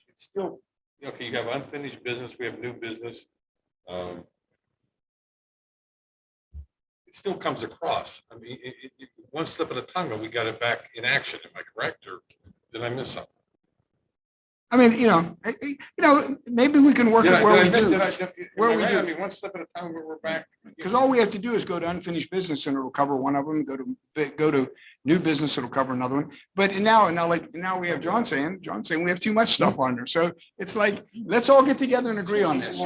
S9: it's still, okay, you have unfinished business, we have new business. It still comes across. I mean, one slip of the tongue and we got it back in action. Am I correct, or did I miss something?
S2: I mean, maybe we can work it where we do. Where we do.
S9: I mean, one slip at a time where we're back.
S2: Because all we have to do is go to unfinished business and it'll cover one of them, go to new business, it'll cover another one. But now we have John saying we have too much stuff on there. So it's like, let's all get together and agree on this.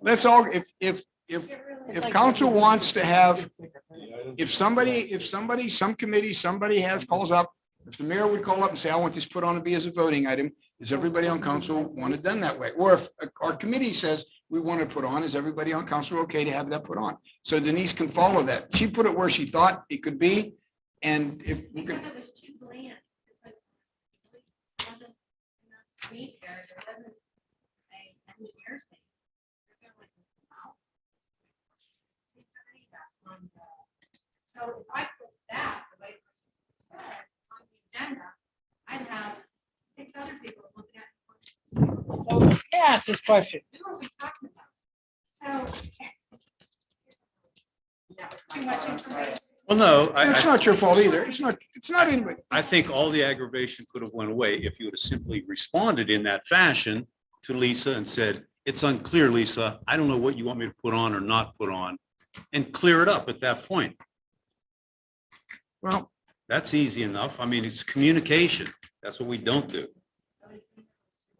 S2: Let's all, if council wants to have, if somebody, some committee, somebody calls up, if the mayor would call up and say, I want this put on to be as a voting item, is everybody on council want it done that way? Or if our committee says we want to put on, is everybody on council okay to have that put on? So Denise can follow that. She put it where she thought it could be. And if we
S8: Because
S2: can,
S8: it was too bland. Because there wasn't enough meat there. There wasn't a engineer's thing. There was no. So if I put that the way it was said on the agenda, I'd have 6 other people looking at.
S4: So let me ask this question.
S8: Who are we talking about? So. That was too much information.
S5: Well, no,
S2: it's not your fault either. It's not anybody.
S5: I think all the aggravation could have went away if you would have simply responded in that fashion to Lisa and said, it's unclear, Lisa. I don't know what you want me to put on or not put on, and clear it up at that point.
S2: Well,
S5: That's easy enough. I mean, it's communication. That's what we don't do.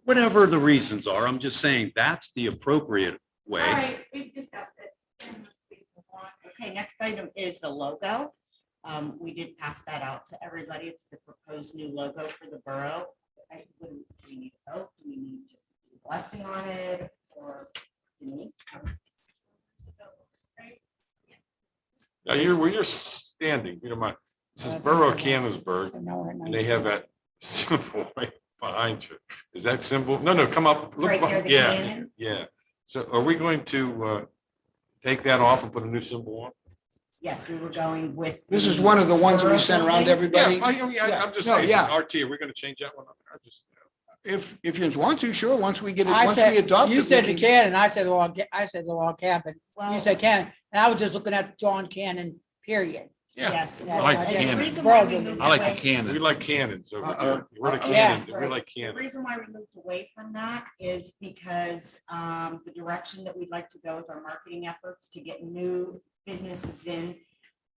S5: Whatever the reasons are, I'm just saying that's the appropriate
S8: All
S5: way.
S8: right, we've discussed it. Please move on.
S7: Okay, next item is the logo. We did pass that out to everybody. It's the proposed new logo for the borough. Do we need a vote? Do we need just a blessing on it, or Denise?
S9: Now, where you're standing, you know, this is Borough Canonsburg, and they have that symbol right behind you. Is that symbol? No, come up. Look
S7: Right near
S9: behind-
S7: the
S9: Yeah,
S7: cannon?
S9: yeah. So are we going to take that off and put a new symbol on?
S7: Yes, we were going with.
S2: this is
S7: the
S2: one of the ones that we
S7: borough
S2: sent around to
S7: building.
S2: everybody.
S9: I'm just
S2: No,
S9: saying,
S2: yeah.
S9: RT, are we going to change that one? I just.
S2: If you want to, sure. Once we get it,
S4: I
S2: once we
S4: said,
S2: adopt it.
S4: you
S2: we
S4: said the
S2: can-
S4: cannon, I said the log cabin. You
S7: Well,
S4: said cannon, and I was just looking at John Cannon, period.
S9: Yeah.
S7: Yes.
S4: I
S7: well,
S9: like
S7: and the
S9: Canon.
S7: reason why we
S4: Bro,
S7: moved
S9: I like the
S7: away-
S9: We
S5: cannon.
S9: like cannons over
S2: Uh-oh.
S9: here. We're the
S2: Uh-oh.
S9: cannon.
S7: Yeah.
S9: We like
S7: The
S9: cannons.
S7: reason why we moved away from that is because the direction that we'd like to go with our marketing efforts to get new businesses in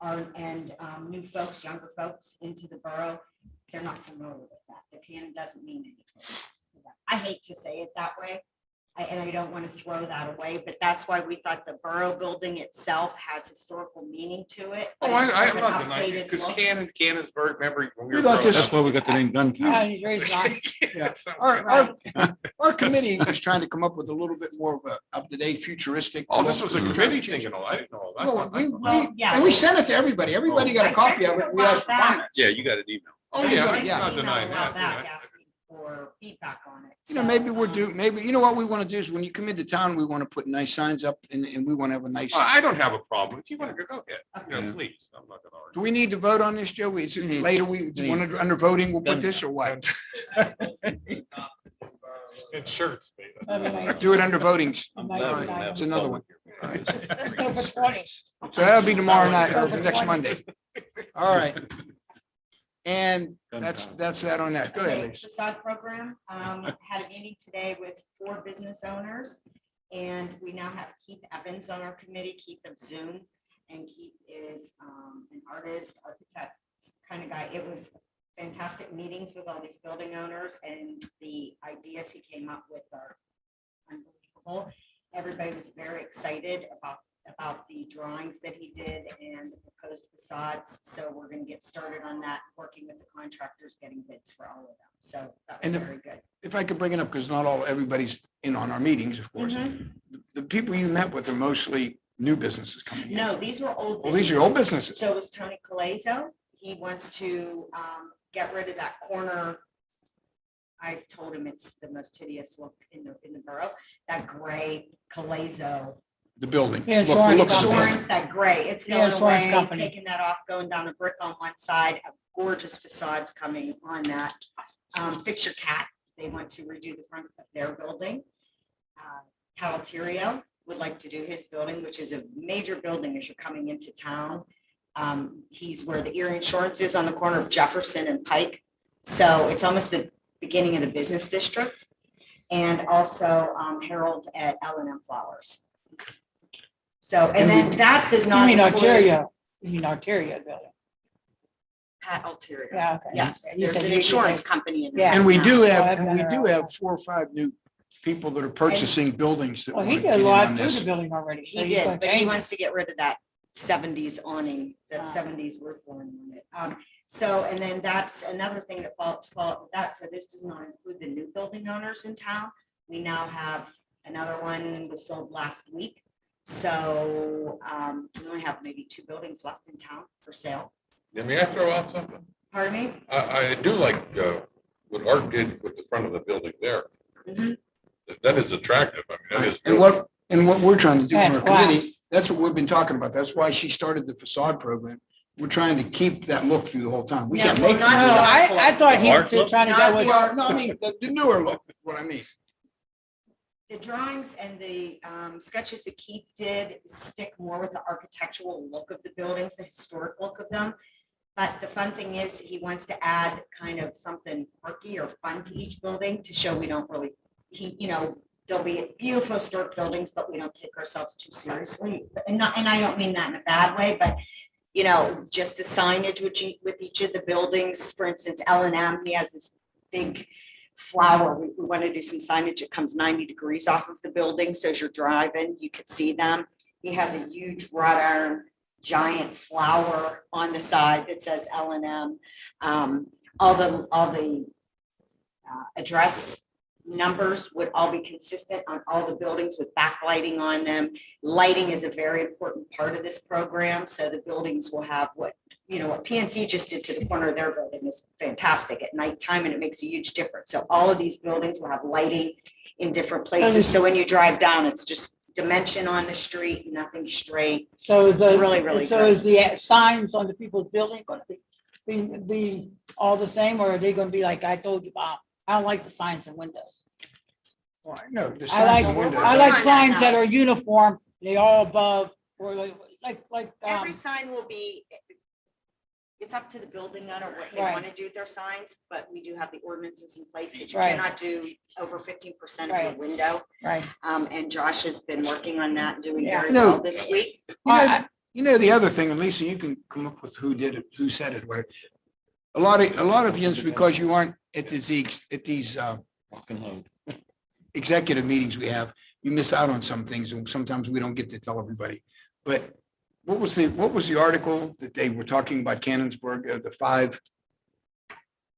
S7: and new folks, younger folks into the borough, they're not familiar with that. The cannon doesn't mean anything. I hate to say it that way. And I don't want to throw that away, but that's why we thought the borough building itself has historical meaning to it.
S9: Oh,
S7: It's
S9: I'm
S7: an
S9: not denying
S7: updated
S9: it, because
S7: look.
S9: Canonsburg, remember? when
S2: We
S9: were
S2: thought
S9: growing
S2: this-
S9: up?
S3: That's why we got the name gun.
S4: Yeah, and he's raised on.
S2: Yeah.
S9: So-
S2: Our committee was trying to come up with a little bit more of a up-to-date futuristic.
S9: Oh, this was a
S2: look.
S9: committee thing and all. I didn't know all that.
S2: Well,
S7: Well, yeah.
S2: and we sent it to everybody. Everybody got
S7: I
S2: a copy
S7: sent
S2: of
S7: it
S2: it.
S7: a
S2: We
S7: while
S2: asked for
S7: back.
S2: comments.
S5: Yeah, you got an email.
S2: Oh,
S7: I
S2: yeah,
S7: sent an
S2: yeah.
S9: Not
S7: email
S9: denying
S7: a while
S9: that,
S7: back
S9: yeah.
S7: asking for feedback on it.
S2: You know,
S7: So,
S2: maybe we're due, maybe, you know what we want to do is when you come into town, we want to put nice signs up and we want to have a nice.
S9: Well, I don't have a problem. If you want to go ahead, you know,
S3: Yeah.
S9: please. I'm not gonna
S2: Do
S9: argue.
S2: we need to vote on this, Joe? Later, we want to, under voting, we'll put this or what?
S9: In shirts. maybe.
S2: Do it under voting.
S4: Voting.
S2: It's another one.
S4: October 20.
S2: So that'll be tomorrow night or next Monday. All right. And that's that on that. Go ahead,
S7: Okay,
S2: Lisa.
S7: facade program, had a meeting today with 4 business owners. And we now have Keith Evans on our committee, Keith of Zoom. And Keith is an artist, architect kind of guy. It was fantastic meetings with all these building owners, and the ideas he came up with are unbelievable. Everybody was very excited about the drawings that he did and the proposed facades. So we're going to get started on that, working with the contractors, getting bids for all of them. So that was
S2: And the-
S7: very good.
S2: If I could bring it up, because not everybody's in on our meetings, of course. The people you met with are mostly new businesses coming in.
S7: No, these were old.
S2: Well, these are old
S7: businesses.
S2: businesses.
S7: So it was Tony Colazo. He wants to get rid of that corner. I told him it's the most hideous look in the borough, that gray Colazo.
S2: The building.
S4: Yeah,
S2: Look-
S4: insurance
S2: look at the
S4: company.
S2: building.
S7: Insurance, that gray, it's
S4: Yeah,
S7: going
S4: insurance
S7: away,
S4: company.
S7: taking that off, going down a brick on one side, a gorgeous facades coming on that. Fix Your Cat, they want to redo the front of their building. Calaterio would like to do his building, which is a major building as you're coming into town. He's where the Erie Insurance is on the corner of Jefferson and Pike. So it's almost the beginning of the business district. And also Harold at L&M Flowers. So, and then that does
S4: You
S7: not
S4: mean
S7: include
S4: Ontario? You mean Ontario building?
S7: Pat Alterio.
S4: Yeah, okay.
S7: Yes,
S4: You
S7: there's
S4: said
S7: an
S4: you
S7: insurance
S4: said-
S7: company in
S4: Yeah.
S7: there.
S2: And we do
S4: Oh,
S2: have,
S4: I've
S2: and
S4: done
S2: we
S4: it
S2: do
S4: all.
S2: have 4 or 5 new people that are purchasing buildings that
S4: Well,
S2: want
S4: he
S2: to
S4: did
S2: get
S4: a
S2: in
S4: lot
S2: on
S4: to
S2: this.
S4: the building already. so
S7: He
S4: he's gonna
S7: did, but he
S4: change
S7: wants
S4: it.
S7: to get rid of that 70s awning, that
S4: Ah.
S7: 70s roof line on it. So, and then that's another thing that falls with that. So this does not include the new building owners in town. We now have another one was sold last week. So we only have maybe 2 buildings left in town for sale.
S9: Yeah, may I throw out something?
S7: Pardon me?
S9: I do like what Art did with the front of the building there.
S7: Mhm.
S9: That is attractive. I mean, that is.
S2: And what we're trying to do in
S4: That's
S2: our committee, that's what we've been talking about. That's why she started the facade program. We're trying to keep that look through the whole time. We
S7: No,
S2: can't
S7: well,
S2: make.
S7: not
S2: it.
S7: the
S4: No,
S7: art
S4: I thought he
S5: Art
S4: was
S5: look?
S4: trying to
S7: Not
S4: go with.
S7: the art.
S2: No, I mean, the newer look, what I mean.
S7: The drawings and the sketches that Keith did stick more with the architectural look of the buildings, the historic look of them. But the fun thing is, he wants to add kind of something quirky or fun to each building to show we don't really, there'll be beautiful historic buildings, but we don't take ourselves too seriously. And I don't mean that in a bad way, but just the signage with each of the buildings, for instance, L&M, he has this big flower. We want to do some signage that comes 90 degrees off of the building. So as you're driving, you could see them. He has a huge wrought iron giant flower on the side that says L&M. All the address numbers would all be consistent on all the buildings with backlighting on them. Lighting is a very important part of this program. So the buildings will have what PNC just did to the corner of their building is fantastic at nighttime, and it makes a huge difference. So all of these buildings will have lighting in different places. So when you drive down, it's just dimension on the street, nothing straight.
S4: So is the,
S7: Really, really
S4: so
S7: great.
S4: is the signs on the people's building going to be all the same, or are they going to be like I told you, Bob? I don't like the signs and windows.
S2: Well, no, the
S4: I
S2: signs
S4: like,
S2: and windows.
S4: I like
S7: on that
S4: signs that
S7: now.
S4: are uniform, they all above, or like,
S7: Every sign will be It's up to the building owner what they
S4: Right.
S7: want to do with their signs, but we do have the ordinances in place that you
S4: Right.
S7: cannot do over 15% of your
S4: Right.
S7: window.
S4: Right.
S7: And Josh has been working on that, doing
S4: Yeah.
S7: very
S2: You know-
S7: well this week.
S2: You know, the other thing, and Lisa, you can come up with who did it, who said it, where a lot of you, because you aren't at these executive meetings we have, you miss out on some things, and sometimes we don't get to tell everybody. But what was the article that they were talking about Canonsburg,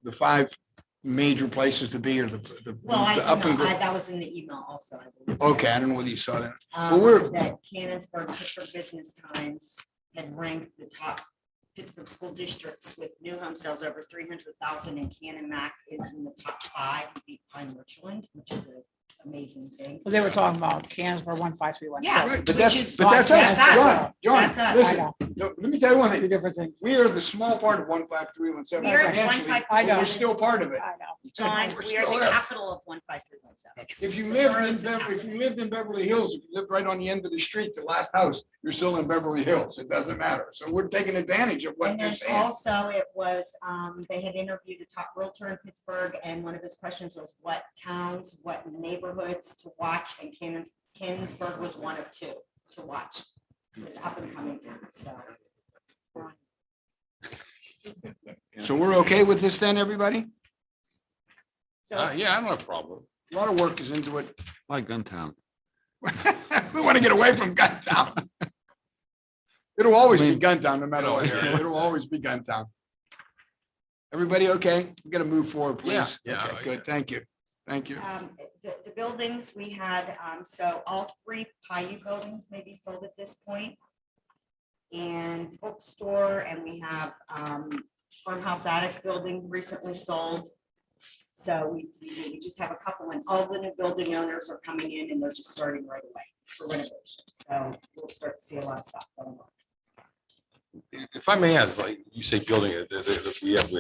S2: the five major places to be, or the
S7: Well,
S2: the up and go?
S7: that was in the email also, I believe.
S2: Okay, I don't know whether you saw that. Well, we're-
S7: That Canonsburg, Pittsburgh Business Times had ranked the top Pittsburgh school districts with new home sales over 300,000, and Cannon Mac is in the top 5, beat Pine Richland, which is an amazing thing.
S4: Well, they were talking about Canonsburg 15317.
S7: Yeah.
S2: Right, but
S7: which
S2: that's,
S7: is-
S2: but that's
S4: that's
S2: us.
S4: us.
S2: John,
S7: That's us.
S2: listen,
S4: I
S2: no, let me tell you one
S4: Two
S2: thing.
S4: different things.
S2: We are the small part of 15317.
S7: We are
S2: financially,
S7: 15317.
S2: but we're still part of it.
S4: I know.
S7: John,
S2: We're
S7: we are
S2: still
S7: the
S2: there.
S7: capital of 15317.
S2: If you lived in Beverly Hills, if you lived right on the end of the street, the last house, you're still in Beverly Hills. It doesn't matter. So we're taking advantage of what
S7: And
S2: they're
S7: then
S2: saying.
S7: also it was, they had interviewed a top realtor in Pittsburgh, and one of his questions was what towns, what neighborhoods to watch, and Canonsburg was one of 2 to watch. It's up and coming town, so.
S2: So we're okay with this then, everybody?
S7: So
S9: Yeah, I don't have a problem.
S2: A lot of work is into it.
S9: Like Guntown.
S2: We want to get away from Guntown. It'll always be Guntown, no matter what. area. It'll always be Guntown. Everybody okay? We got to move forward, please.
S9: Yeah,
S2: Okay, good. Thank you. Thank you.
S7: the buildings we had, so all 3 Paiute buildings may be sold at this point. And bookstore, and we have farmhouse attic building recently sold. So we just have a couple, and all the new building owners are coming in, and they're just starting right away for renovation. So we'll start to see a lot of stuff going on.
S9: If I may ask, like you say, building, we have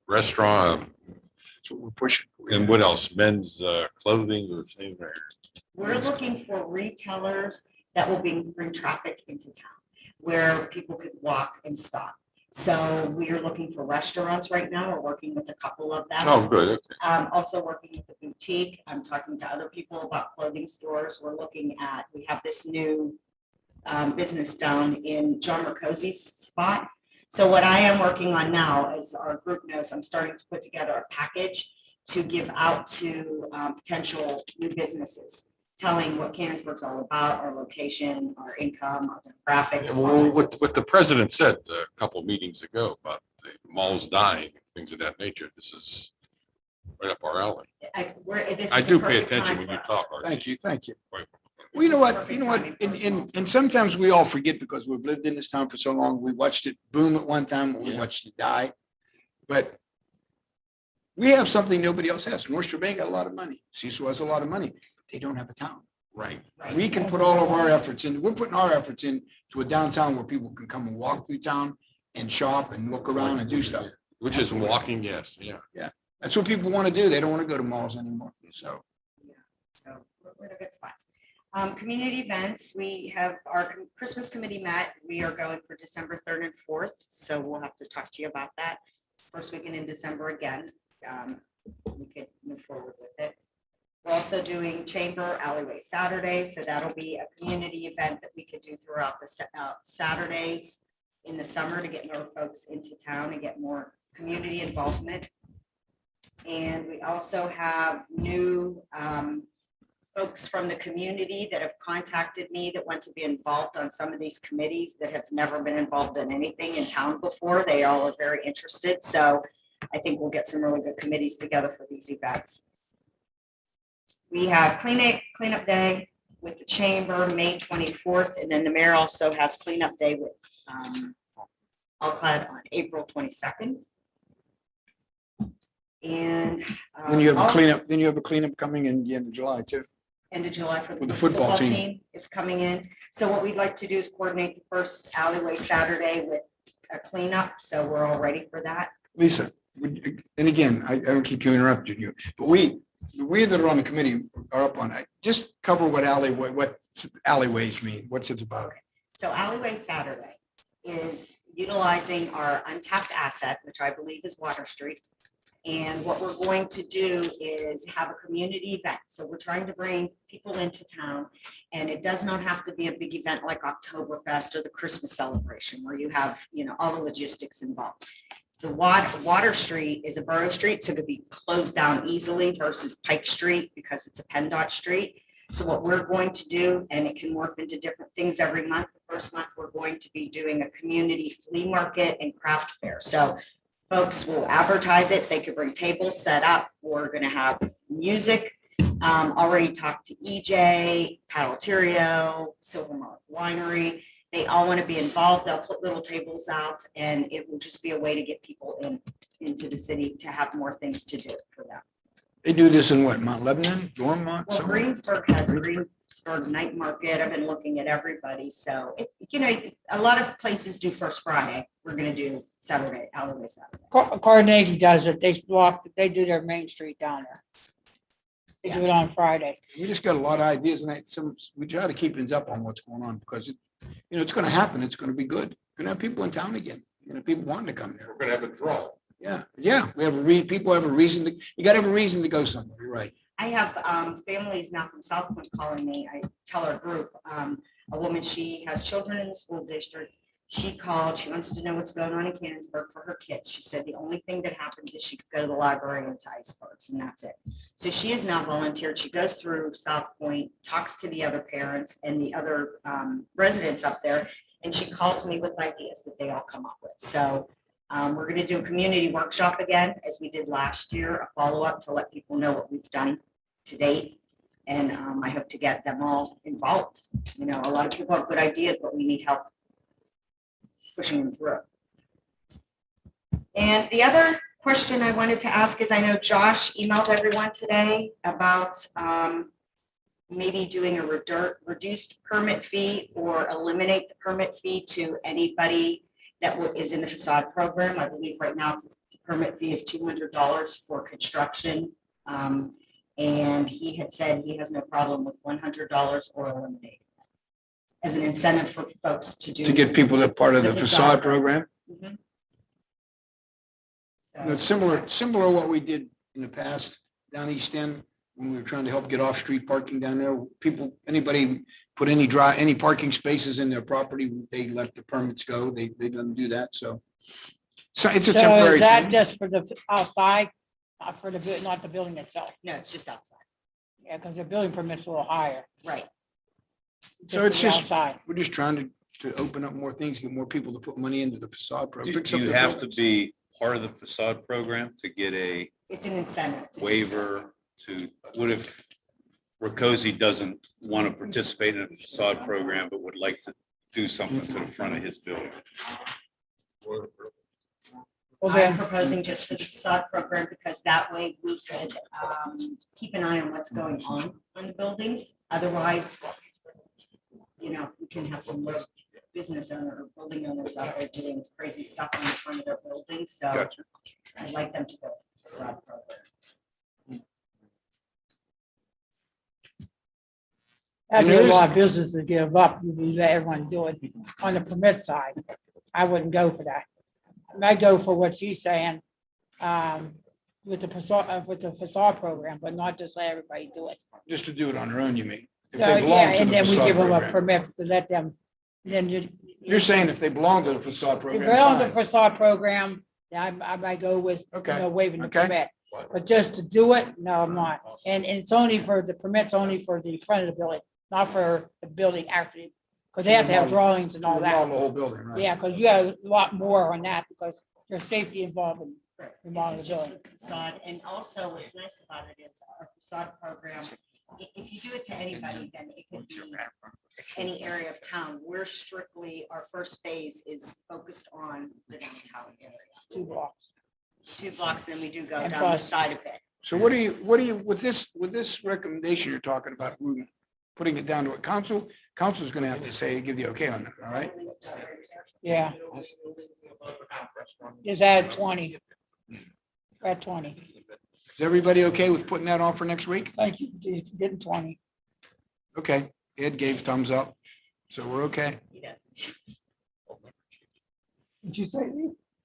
S9: restaurant,
S2: That's what we're pushing.
S9: and what else? Men's clothing or thing there?
S7: We're looking for retailers that will bring traffic into town, where people could walk and stop. So we are looking for restaurants right now. We're working with a couple of them.
S9: Oh, good. Okay.
S7: Also working with the boutique. I'm talking to other people about clothing stores. We have this new business down in John Mercosi's spot. So what I am working on now, as our group knows, I'm starting to put together a package to give out to potential new businesses, telling what Canonsburg's all about, our location, our income, our demographics. all
S9: Well,
S7: that sort of
S9: what the president said a couple of meetings ago about the malls dying, things of that nature, this is right up our alley.
S7: stuff. This
S9: I
S7: is a
S9: do pay
S7: perfect
S9: attention
S7: time
S9: when
S7: for
S9: you
S7: us.
S9: talk. Archie.
S2: Thank you. Thank you.
S9: Right.
S2: Well, you know
S7: This is
S2: what,
S7: perfect
S2: you know what,
S7: timing for us all.
S2: and sometimes we all forget because we've lived in this town for so long. We watched it boom at one time, we
S9: Yeah.
S2: watched it die. But we have something nobody else has. North Strabane got a lot of money. Cecil has a lot of money. They don't have a town.
S9: Right.
S7: Right.
S2: We can put all of our efforts in, we're putting our efforts in to a downtown where people can come and walk through town and shop and look around and do stuff.
S9: Which is walking, yes, yeah.
S2: That's what people want to do. They don't want to go to malls anymore. So
S7: So we're in a good spot. Community events, we have our Christmas committee met. We are going for December 3rd and 4th. So we'll have to talk to you about that. First weekend in December again. We could move forward with it. We're also doing Chamber Alleyway Saturday. So that'll be a community event that we could do throughout the Saturdays in the summer to get more folks into town and get more community involvement. And we also have new folks from the community that have contacted me that want to be involved on some of these committees that have never been involved in anything in town before. They all are very interested. So I think we'll get some really good committees together for these events. We have cleanup day with the chamber, May 24th, and then the mayor also has cleanup day with Alclad on April 22nd. And
S2: then you have a
S7: all-
S2: cleanup coming in the end of July too.
S7: End of July for
S2: With
S7: the
S2: the football
S7: football
S2: team.
S7: team is coming in. So what we'd like to do is coordinate the first alleyway Saturday with a cleanup. So we're all ready for that.
S2: Lisa, and again, I don't keep interrupting you, but we that are on the committee are up on it. Just cover what alleyways mean. What's it about?
S7: So alleyway Saturday is utilizing our untapped asset, which I believe is Water Street. And what we're going to do is have a community event. So we're trying to bring people into town. And it does not have to be a big event like Oktoberfest or the Christmas celebration where you have, all the logistics involved. The Water Street is a borough street, so it could be closed down easily versus Pike Street because it's a PennDOT street. So what we're going to do, and it can morph into different things every month. The first month, we're going to be doing a community flea market and craft fair. So folks will advertise it. They could bring tables set up. We're going to have music. Already talked to EJ, Palaterio, Silvermark Winery. They all want to be involved. They'll put little tables out, and it will just be a way to get people into the city to have more things to do for them.
S2: They do this in what, Mount Lebanon, Dormont?
S7: Well,
S2: somewhere?
S7: Greensburg has a Greensburg night market. I've been looking at everybody. So, a lot of places do First Friday. We're going to do Saturday, Holiday Saturday.
S4: Carnegie does it. They do their Main Street down there. They do it on Friday.
S2: We just got a lot of ideas and we try to keep things up on what's going on because it's going to happen. It's going to be good. We're going to have people in town again. People wanting to come there.
S9: We're gonna have a draw.
S2: Yeah. We have people have a reason you got to have a reason to go somewhere. You're right.
S7: I have families now from South Point calling me. I tell our group, a woman, she has children in the school district. She called, she wants to know what's going on in Canonsburg for her kids. She said the only thing that happens is she could go to the library and to icebergs, and that's it. So she has now volunteered. She goes through South Point, talks to the other parents and the other residents up there, and she calls me with ideas that they all come up with. So we're going to do a community workshop again, as we did last year, a follow-up to let people know what we've done to date. And I hope to get them all involved. A lot of people have good ideas, but we need help pushing them through. And the other question I wanted to ask is, I know Josh emailed everyone today about maybe doing a reduced permit fee or eliminate the permit fee to anybody that is in the facade program. I believe right now the permit fee is $200 for construction. And he had said he has no problem with $100 or eliminating it as an incentive for folks to do.
S2: To get people that part of the
S7: The
S2: facade
S7: facade
S2: program.
S7: Mhm.
S2: It's similar to what we did in the past down East End when we were trying to help get off-street parking down there. Anybody put any parking spaces in their property, they let the permits go. They didn't do that. So it's a
S4: So
S2: temporary
S4: is that
S2: thing.
S4: just for the outside, not the building itself?
S7: No, it's just outside.
S4: Yeah, because the building permit's a little higher.
S7: Right.
S2: So it's
S4: for the
S2: just-
S4: outside.
S2: We're just trying to open up more things, get more people to put money into the facade program.
S5: Do
S2: fix up
S5: you
S2: their
S5: have to
S2: buildings.
S5: be part of the facade program to get a
S7: It's an incentive. to do so.
S5: waiver to, what if Rakosi doesn't want to participate in a facade program, but would like to do something to the front of his building?
S4: Well,
S7: I'm
S4: then,
S7: proposing just for the facade program because that way we could keep an eye on what's going on the buildings. Otherwise, we can have some real business owner or building owners out there doing crazy stuff on the front of their buildings. So
S9: Gotcha.
S7: I'd like them to go to the facade program.
S4: that'd be a lot of business to give up. You let everyone do it on the permit side. I wouldn't go for that. I'd go for what she's saying, with the facade program, but not just let everybody do it.
S2: Just to do it on their own, you mean? If
S4: No,
S2: they
S4: yeah,
S2: belong to
S4: and
S2: the
S4: then we
S2: facade
S4: give them a
S2: program.
S4: permit to let them, then
S2: You're saying if they belong to the facade
S4: if
S2: program.
S4: they're on the
S2: fine.
S4: facade program, I might go with,
S2: Okay,
S4: waiving the
S2: okay.
S4: permit. But just to do it, no, I'm not. And it's only the permit's only for the front of the building, not for the building actually, because they have to have drawings and all
S2: Remodel
S4: that.
S2: the whole building, right?
S4: Yeah, because you have a lot more on that because there's safety involved in
S7: Right.
S4: remodeling
S7: This is
S4: the
S7: just
S4: building.
S7: for the facade. And also what's nice about it is our facade program, if you do it to anybody, then it could be any area of town. We're strictly, our first phase is focused on the downtown area.
S4: 2 blocks.
S7: 2 blocks, and then we do go
S4: And
S7: down the
S4: plus-
S7: side a bit.
S2: So what do you, with this recommendation you're talking about, Ruben, putting it down to a council's gonna have to say, give the okay on that, all right?
S4: Yeah. Just add 20. Add 20.
S2: Is everybody okay with putting that on for next week?
S4: Thank you, getting 20.
S2: Okay, Ed gave thumbs up, so we're okay.
S7: He does.
S4: Did you say?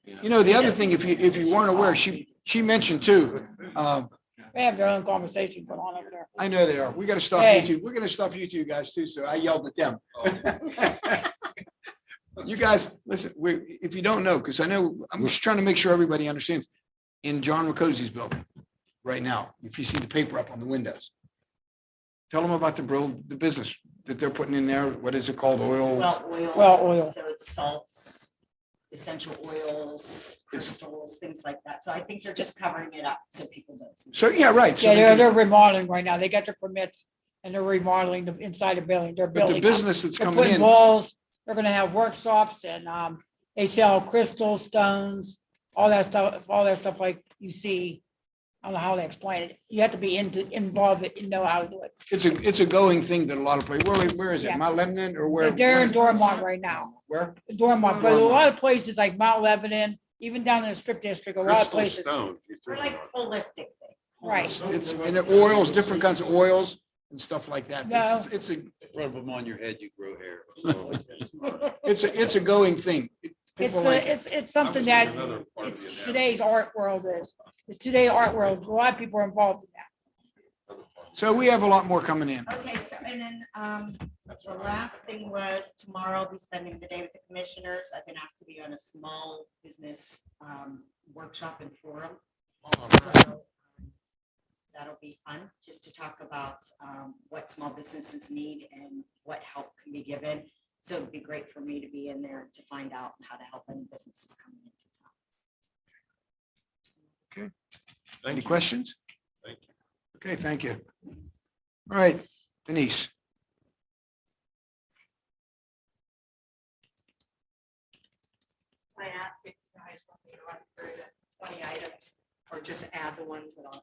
S2: You know, the other thing, if you weren't aware, she mentioned too,
S4: They have their own conversation going on over there.
S2: I know they are. We got to stop
S4: Hey.
S2: YouTube. We're going to stop you two guys too. So I yelled at them. You guys, listen, if you don't know, because I know, I'm just trying to make sure everybody understands. In John Ricosi's building right now, if you see the paper up on the windows, tell them about the business that they're putting in there. What is it called? Oil?
S4: Well, oil.
S10: So it's salts, essential oils, crystals, things like that. So I think they're just covering it up so people don't see.
S2: So, yeah, right. So
S4: Yeah,
S2: they
S4: they're
S2: can-
S4: remodeling right now. They got their permits and they're remodeling the inside the building. They're
S2: But
S4: building.
S2: the
S4: up.
S2: business that's
S4: They're
S2: coming
S4: putting
S2: in,
S4: walls. They're gonna have workshops and they sell crystals, stones, all that stuff like you see. I don't know how they explain it. You have to be involved and know how to do it.
S2: it's a going thing that a lot of places, where is it?
S4: Yeah.
S2: Mount Lebanon or where?
S4: They're in Dormont right now.
S2: Where?
S4: Dormont, but a
S2: Dormont.
S4: lot of places like Mount Lebanon, even down in the strip district, a lot of
S9: Crystal
S4: places.
S9: stone. you threw
S10: We're
S9: me
S10: like
S9: on.
S10: holistic thing.
S4: Right.
S2: It's, and the oils, different kinds of oils and stuff like that.
S4: No.
S2: It's a,
S5: Rub them on your head, you grow hair.
S2: it's a going thing. People like it.
S4: It's something that
S9: Another part of the
S4: it's
S9: analogy.
S4: today's art world is. It's today's art world. A lot of people are involved in that.
S2: So we have a lot more coming in.
S10: Okay, so and then the last thing was tomorrow I'll be spending the day with the commissioners. I've been asked to be on a small business workshop and forum. So that'll be fun, just to talk about what small businesses need and what help can be given. So it'd be great for me to be in there to find out how to help any businesses coming into town.
S9: Thank
S2: Any
S9: you.
S2: questions?
S9: Thank you.
S2: Okay, thank you. All right, Denise.
S8: I ask if you guys want me to run through the 20 items or just add the ones that are.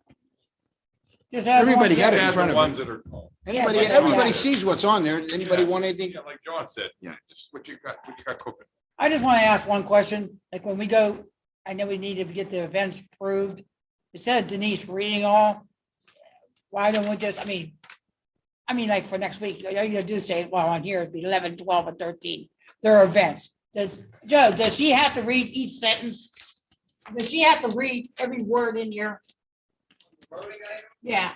S4: Just have one-
S2: Everybody got it in
S9: Add
S2: front
S9: the
S2: of
S9: ones
S2: them.
S9: that are called.
S2: Anybody,
S4: Yeah,
S2: everybody
S4: yeah.
S2: sees what's on there. Anybody want anything?
S9: Yeah, like John said.
S2: Yeah.
S9: Just what you got cooking.
S4: I just want to ask one question, like when we go, I know we need to get the events approved. Instead of Denise reading all, why don't we just, I mean, like for next week, you do say, well, on here it'd be 11, 12, and 13. There are events. Joe, does she have to read each sentence? Does she have to read every word in here? Yeah,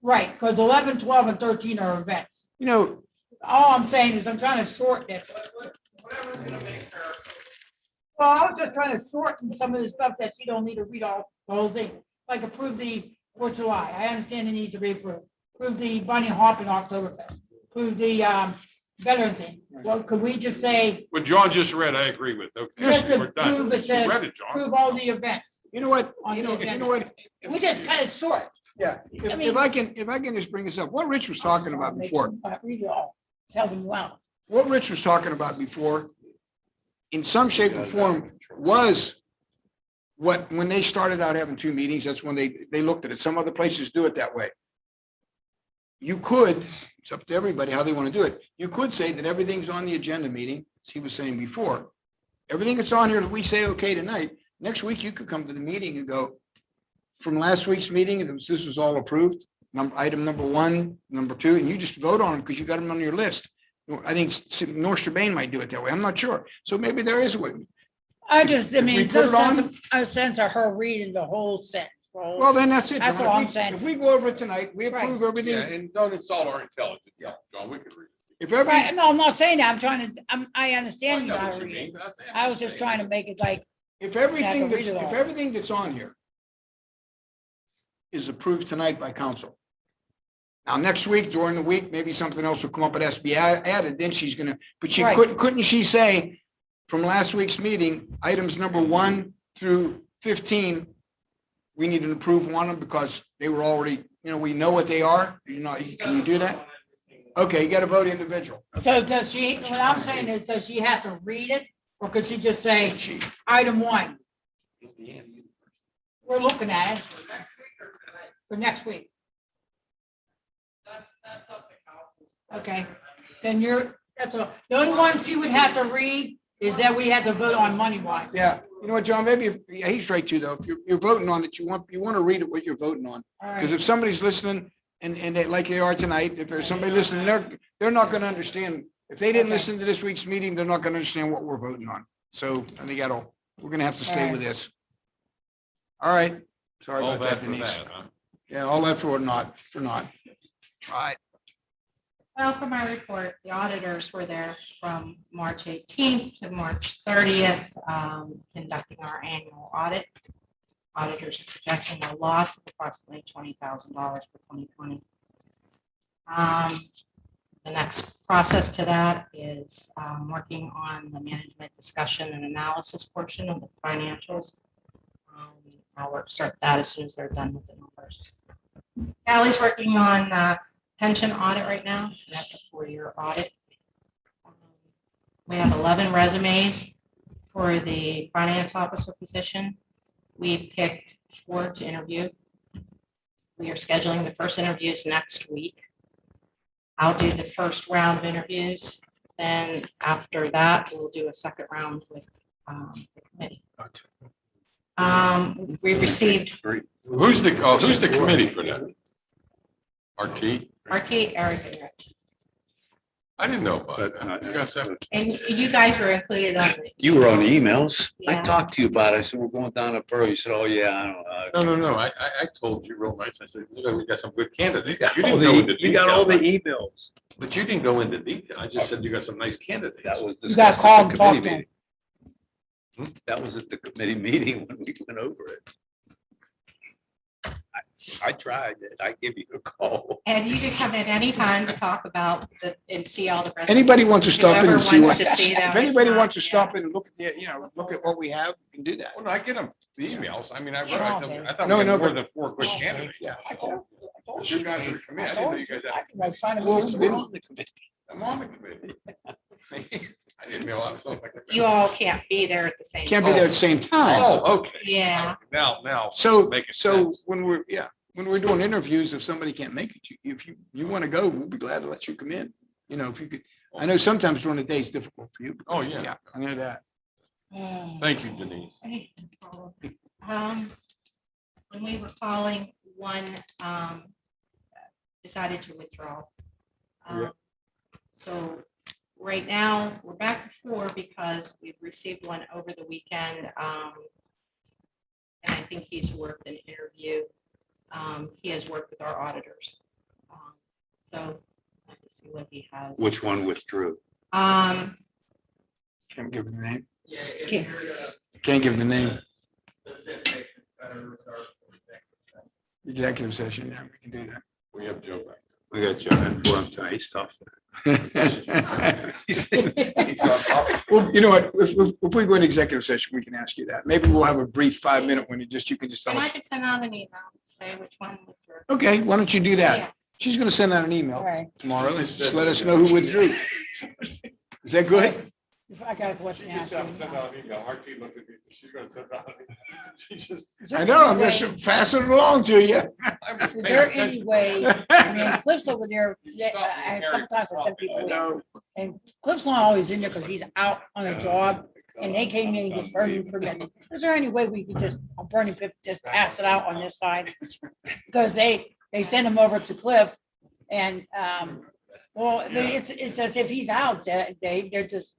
S4: right, because 11, 12, and 13 are events.
S2: You know,
S4: All I'm saying is I'm trying to shorten it. Well, I was just trying to shorten some of the stuff that you don't need to read all the whole thing. Like approve the 4th of July. I understand it needs to be approved. Approve the bunny hop in Oktoberfest. Approve the veteran thing. Well, could we just say,
S9: What John just read, I agree with. Okay,
S4: Just
S9: we're done.
S4: approve it
S9: You
S4: says
S9: read it, John.
S4: approve all the events?
S2: you know what,
S4: On
S2: you
S4: the
S2: know
S4: agenda.
S2: what?
S4: We just kind of short.
S2: Yeah,
S4: I mean-
S2: if I can just bring this up, what Rich was talking about before,
S4: Read it all. Tell them well.
S2: what Rich was talking about before, in some shape or form, was what, when they started out having 2 meetings, that's when they looked at it. Some other places do it that way. You could, it's up to everybody how they want to do it. You could say that everything's on the agenda meeting, as he was saying before. Everything that's on here that we say, okay, tonight, next week you could come to the meeting and go, from last week's meeting, this was all approved, item number 1, number 2, and you just vote on them because you got them on your list. I think North Strabane might do it that way. I'm not sure. So maybe there is a way.
S4: I
S2: If we
S4: mean,
S2: put
S4: there's
S2: it
S4: no
S2: on-
S4: sense a sense of her reading the whole sentence.
S2: Well, then that's it.
S4: That's
S2: John.
S4: all
S2: If
S4: I'm
S2: we-
S4: saying.
S2: If we go over it tonight, we
S4: Right.
S2: approve
S9: Yeah,
S2: everything.
S9: and don't insult our intelligence.
S2: Yeah.
S9: John, we could read.
S2: If
S4: Right,
S2: every,
S4: no, I'm not saying that. I'm trying to, I
S9: I
S4: understand you
S9: know
S4: how
S9: what
S4: to
S9: you
S4: read
S9: mean,
S4: it.
S9: but that's-
S4: I was just trying to make it like,
S2: if everything
S4: read
S2: that's,
S4: it all.
S2: if everything that's on here is approved tonight by council. Now, next week, during the week, maybe something else will come up that has to be added, then she's gonna, but she
S4: Right.
S2: couldn't she say from last week's meeting, items number 1 through 15, we need to approve one of them because they were already, we know what they are. Can you do that? Okay, you got to vote individual.
S4: so does she, what I'm saying is, does she have to read it? Or could she just say, item 1, we're looking at it for next week? Okay, then that's all. The only one she would have to read is that we had to vote on money wise.
S2: Yeah, you know what, John, maybe, he's right too, though. If you're voting on it, you want to read it what you're voting on.
S4: All
S2: Because
S4: right,
S2: if somebody's listening and they, like they are tonight, if there's somebody listening, they're not going to understand If they didn't
S4: Okay.
S2: listen to this week's meeting, they're not gonna understand what we're voting on. So I think we're gonna have to stay with this. All right. Sorry
S9: All
S2: about
S9: that
S2: that,
S9: for
S2: Denise.
S9: that, huh?
S2: Yeah, all that for not. Right.
S8: Well, for my report, the auditors were there from March 18th to March 30th, conducting our annual audit. Auditors are projecting a loss of approximately $20,000 for 2020. The next process to that is working on the management discussion and analysis portion of the financials. I'll start that as soon as they're done with the numbers. Ally's working on pension audit right now. That's a 4-year audit. We have 11 resumes for the finance officer position. We picked 4 to interview. We are scheduling the first interviews next week. I'll do the first round of interviews. Then after that, we'll do a second round with the committee. We received
S5: Great.
S9: Who's the committee for that? RT?
S8: RT, Eric, and Rich.
S9: I didn't know about
S5: But,
S9: that. You guys have-
S8: And you guys were included on the.
S5: You were on the emails. I
S8: Yeah.
S5: talked to you about it. I said, we're going down to Borough. You said, oh, yeah, I don't know.
S9: No. I told you real nice. I said, we got some good candidates.
S5: You got
S9: You
S5: all
S9: didn't go into
S5: the, you got all the
S9: detail,
S5: emails.
S9: but you didn't go into detail. I just said you got some nice candidates.
S5: That was
S4: You got
S5: discussed
S4: called
S5: at
S4: and
S5: the
S4: talked
S5: committee
S4: to
S5: meeting. That was at the committee meeting when we went over it. I tried it. I gave you a call.
S8: And you can come in anytime to talk about and see all the.
S2: Anybody wants to stop in and see
S8: Whoever
S2: what,
S8: wants to see them,
S2: if anybody
S8: it's
S2: wants to
S8: not-
S2: stop in and look at look at what we have, you can do that.
S9: Well, no, I get them, the emails. I mean, I
S8: Yeah.
S9: thought
S2: No,
S9: we
S2: no,
S9: had more
S2: but-
S9: than 4 good candidates.
S2: Yeah.
S9: You guys are the committee. I didn't know you guys had.
S2: Well,
S9: I'm on the committee. I didn't know I was on the committee.
S8: You all can't be there at the same.
S2: Can't be there at the same time.
S9: Oh, okay.
S8: Yeah.
S9: Now.
S2: So,
S9: making
S2: so
S9: sense.
S2: when we're doing interviews, if somebody can't make it, if you want to go, we'll be glad to let you come in. You know, if you could, I know sometimes during the day is difficult for you.
S9: Oh,
S2: because-
S9: yeah.
S2: I know that.
S9: Thank you, Denise.
S8: When we were calling, one decided to withdraw.
S2: Yeah.
S8: So right now, we're back to 4 because we've received one over the weekend. And I think he's worked an interview. He has worked with our auditors. So I have to see what he has.
S5: Which one withdrew?
S2: Can't give the name. Can't give the name. Executive session, yeah, we can do
S9: We have Joe back.
S5: We got Joe in for him tonight. He's tough.
S2: that.
S9: He's on top.
S2: Well, you know what, if we go into executive session, we can ask you that. Maybe we'll have a brief 5-minute one, you can just tell
S8: And I
S2: us.
S8: could send out an email, say which one withdrew.
S2: Okay, why don't you do
S8: Yeah.
S2: that? She's gonna send out an
S4: All
S2: email
S4: right,
S2: tomorrow and just let us know who withdrew. Is that good?
S4: if I got a question.
S9: She
S4: to
S9: just
S4: ask you.
S9: sent out an email. RT looked at me, said she's gonna send out. She just.
S4: Is there
S2: I know, I'm
S4: any
S2: just
S4: way-
S2: passing it along to you.
S9: I was
S4: Is
S9: paying
S4: there any
S9: attention.
S4: way, I mean, Cliff's over there,
S9: You
S4: today,
S9: stop me,
S4: I had a
S9: Harry.
S4: couple times I sent
S2: I
S4: people,
S2: know.
S4: and Cliff's not always in there because he's out on a job, and they came in and just burning permit. Is there any way we could just, on burning permit, just pass it out on this side? Because they send them over to Cliff, and, well, it's as if he's out, they're just,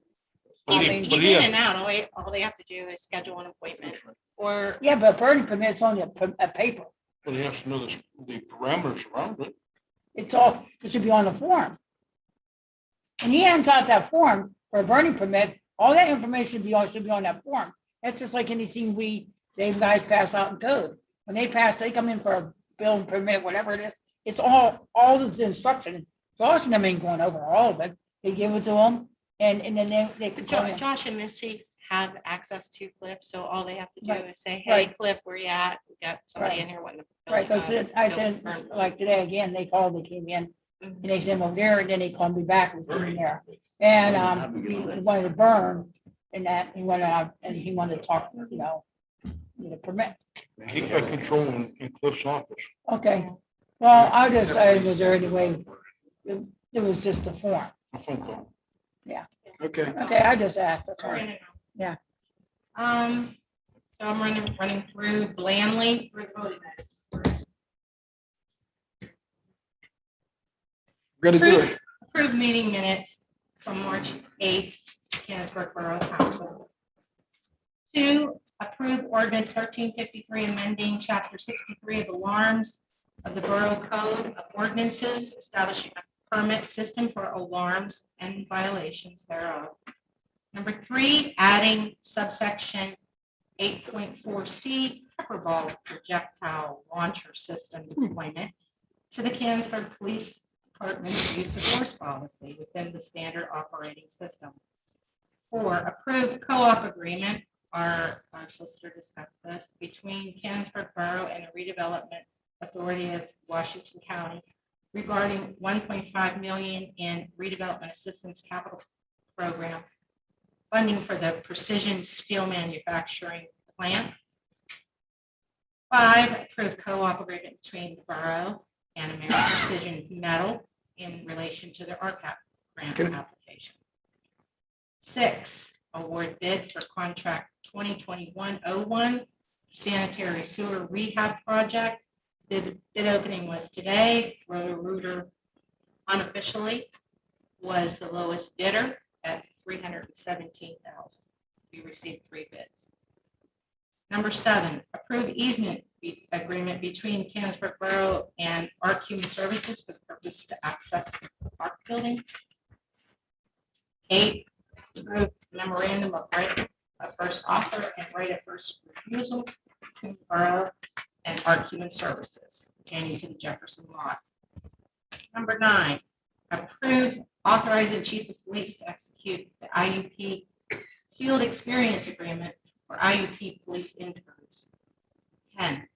S4: I mean,
S8: He's in and out. All they have to do is schedule an appointment or
S4: yeah, but burning permit's only a paper.
S3: But he has to know the parameters around it.
S4: It's all, it should be on the form. And he hands out that form for a burning permit, all that information should be on that form. That's just like anything they guys pass out in code. When they come in for a building permit, whatever it is, it's all of the instruction. Josh and them ain't going over all of it. They give it to them and then they can go in.
S8: Josh and Missy have access to Cliff, so all they have to do
S4: Right.
S8: is say, hey,
S4: Right.
S8: Cliff, where you at? We got somebody
S4: Right.
S8: in here wanting to.
S4: Right, because I said, like today again, they came in and they said, well, there, and then they called me back and was in there. And he wanted to burn and that, he wanted out, and he wanted to talk, need a permit.
S3: He got control in Cliff's office.
S4: Okay, well, I just say, was there any way, it was just a form.
S3: A phone call.
S2: Okay.
S4: Okay, I just asked, that's all. Yeah.
S8: So I'm running through Blandly.
S2: Gotta do it.
S8: Approved meeting minutes from March 8th, Canonsburg Borough Council. 2, approve ordinance 1353 amending chapter 63 of alarms of the Borough Code of Ordinances, establishing a permit system for alarms and violations thereof. Number 3, adding subsection 8.4C pepper ball projectile launcher system deployment to the Canonsburg Police Department's use of force policy within the standard operating system. 4, approve co-op agreement, our solicitor discussed this, between Canonsburg Borough and the Redevelopment Authority of Washington County regarding $1.5 million in redevelopment assistance capital program funding for the precision steel manufacturing plant. 5, approve co-op agreement between the borough and American Precision Metal in relation to their RCAP grant
S2: Can-
S8: application. 6, award bid for contract 2021-01 sanitary sewer rehab project. Bid opening was today. Roto-Rooter unofficially was the lowest bidder at $317,000. We received 3 bids. Number 7, approve easement agreement between Canonsburg Borough and Arc Human Services for the purpose to access the park building. 8, approve memorandum of right of first offer and right of first refusal between the borough and Arc Human Services pertaining to the Jefferson lot. Number 9, approve authorizing chief of police to execute the IUP field experience agreement for IUP police interns. 10,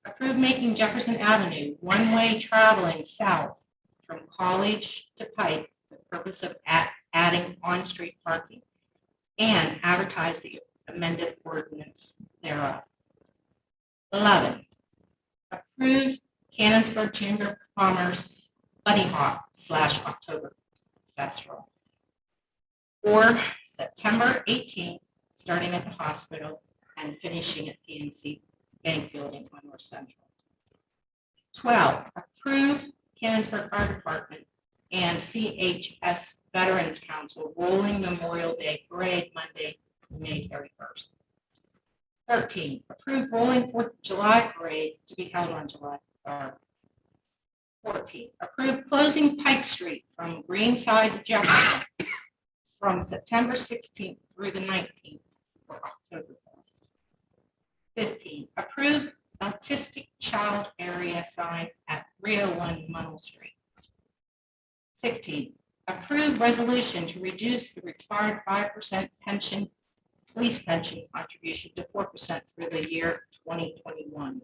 S8: approve making Jefferson Avenue one-way traveling south from College to Pike for the purpose of adding on-street parking and advertise the amended ordinance thereof. 11, approve Canonsburg Chamber of Commerce Buddy Hawk / October Festival for September 18th, starting at the hospital and finishing at PNC Bank Building on North Central. 12, approve Canonsburg Fire Department and CHS Veterans Council rolling Memorial Day Parade Monday, May 31st. 13, approve rolling 4th of July parade to be held on July 3rd. 14, approve closing Pike Street from Greenside to Jefferson from September 16th through the 19th for Oktoberfest. 15, approve autistic child area sign at 301 Munnell Street. 16, approve resolution to reduce the required 5% pension, police pension contribution to 4% for the year 2021.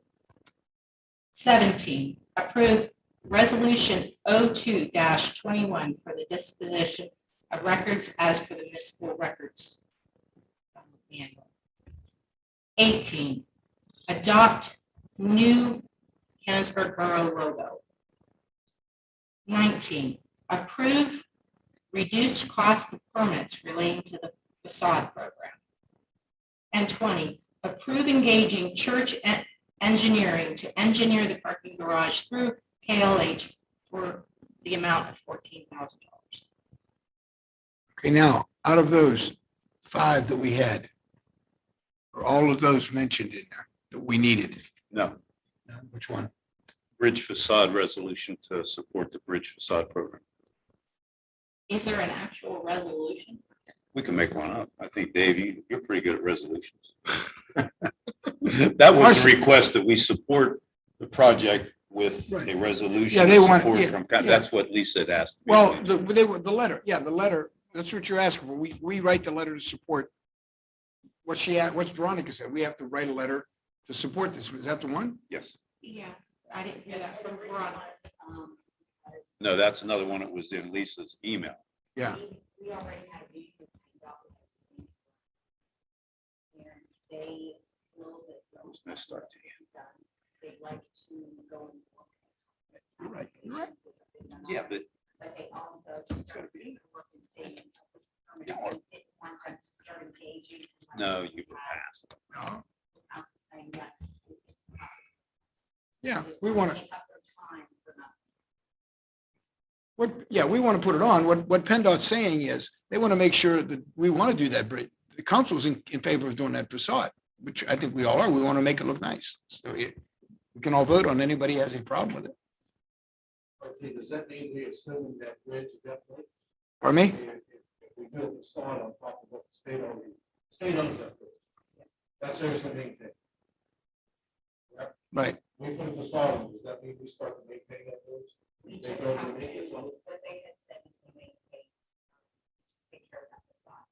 S8: 17, approve resolution 02-21 for the disposition of records as per the municipal records manual. 18, adopt new Canonsburg Borough logo. 19, approve reduced cost of permits relating to the facade program. And 20, approve engaging church engineering to engineer the parking garage through KLH for the amount of $14,000.
S2: Okay, now, out of those 5 that we had, are all of those mentioned in there that we needed?
S5: No,
S2: Which one?
S5: bridge facade resolution to support the bridge facade program.
S8: Is there an actual resolution?
S5: We can make one up. I think, Dave, you're pretty good at resolutions. That was a request that we support the project with a
S2: Right.
S5: resolution.
S2: Yeah, they
S5: of
S2: want-
S5: support
S2: yeah,
S5: from-
S2: yeah.
S5: That's what Lisa had asked.
S2: Well, the letter, yeah, the letter, that's what you're asking for. We write the letter to support what what's Veronica said. We have to write a letter to support this. Is that the one?
S5: Yes.
S8: Yeah, I didn't hear that from Veronica.
S5: No, that's another one that was in Lisa's email.
S2: Yeah.
S10: We already have these documents. And they know that
S5: was missed start to
S10: they'd like to go and look at.
S2: You're right, you're right.
S5: Yeah, but
S10: But they also just start to work and see. They want them to start engaging.
S5: no, you were passed.
S2: No.
S10: Council saying yes.
S2: Yeah, we want to,
S10: Make up their time for that.
S2: Yeah, we want to put it on. What PennDOT's saying is they want to make sure that we want to do that bridge. The council's in favor of doing that facade, which I think we all are. We want to make it look nice. So we can all vote on anybody has any problem with it.
S6: Okay, does that mean we assume that bridge is definitely?
S2: Pardon me?
S6: If we do a facade on top of what the state owns that bridge. That's theirs to maintain.
S2: Right.
S6: We put a facade on, does that mean we start to maintain that bridge?
S10: We
S6: They
S10: just
S6: go
S10: have
S6: to
S10: to,
S6: maintenance on it?
S10: what they had said is to maintain, just take care of that facade.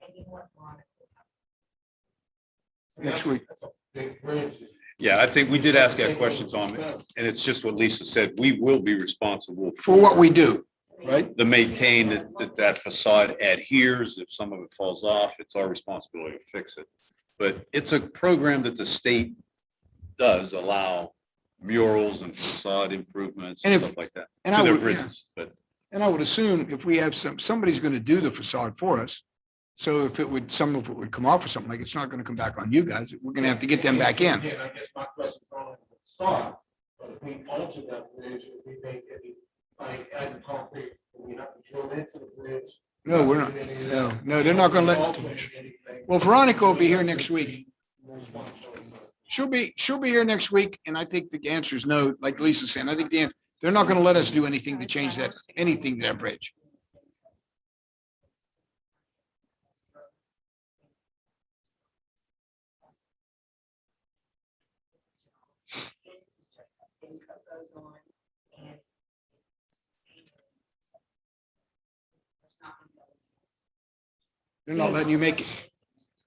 S10: And you know what, Veronica?
S2: Next week.
S6: That's a big bridge.
S5: Yeah, I think we did ask that question, Tom, and it's just what Lisa said. We will be responsible
S2: For what we do, right?
S5: to maintain that facade adheres. If some of it falls off, it's our responsibility to fix it. But it's a program that the state does allow murals and facade improvements
S2: And
S5: and
S2: if-
S5: stuff like that
S2: and
S5: to
S2: I
S5: their
S2: would- yeah.
S5: bridges. But
S2: And I would assume if we have somebody's going to do the facade for us. So if some of it would come off or something, like it's not going to come back on you guys. We're going to have to get them back in.
S6: Again, I guess my question is on the facade, but if we alter that bridge, if we make any, like adding concrete, we have to drill into the bridge.
S2: No, we're not. No, they're not going to let. Well, Veronica will be here next week. She'll be here next week, and I think the answer is no, like Lisa's saying. I think they're not going to let us do anything to change anything to that bridge.
S10: This is just a thing that goes on and. There's nothing that-
S2: They're not letting you make it.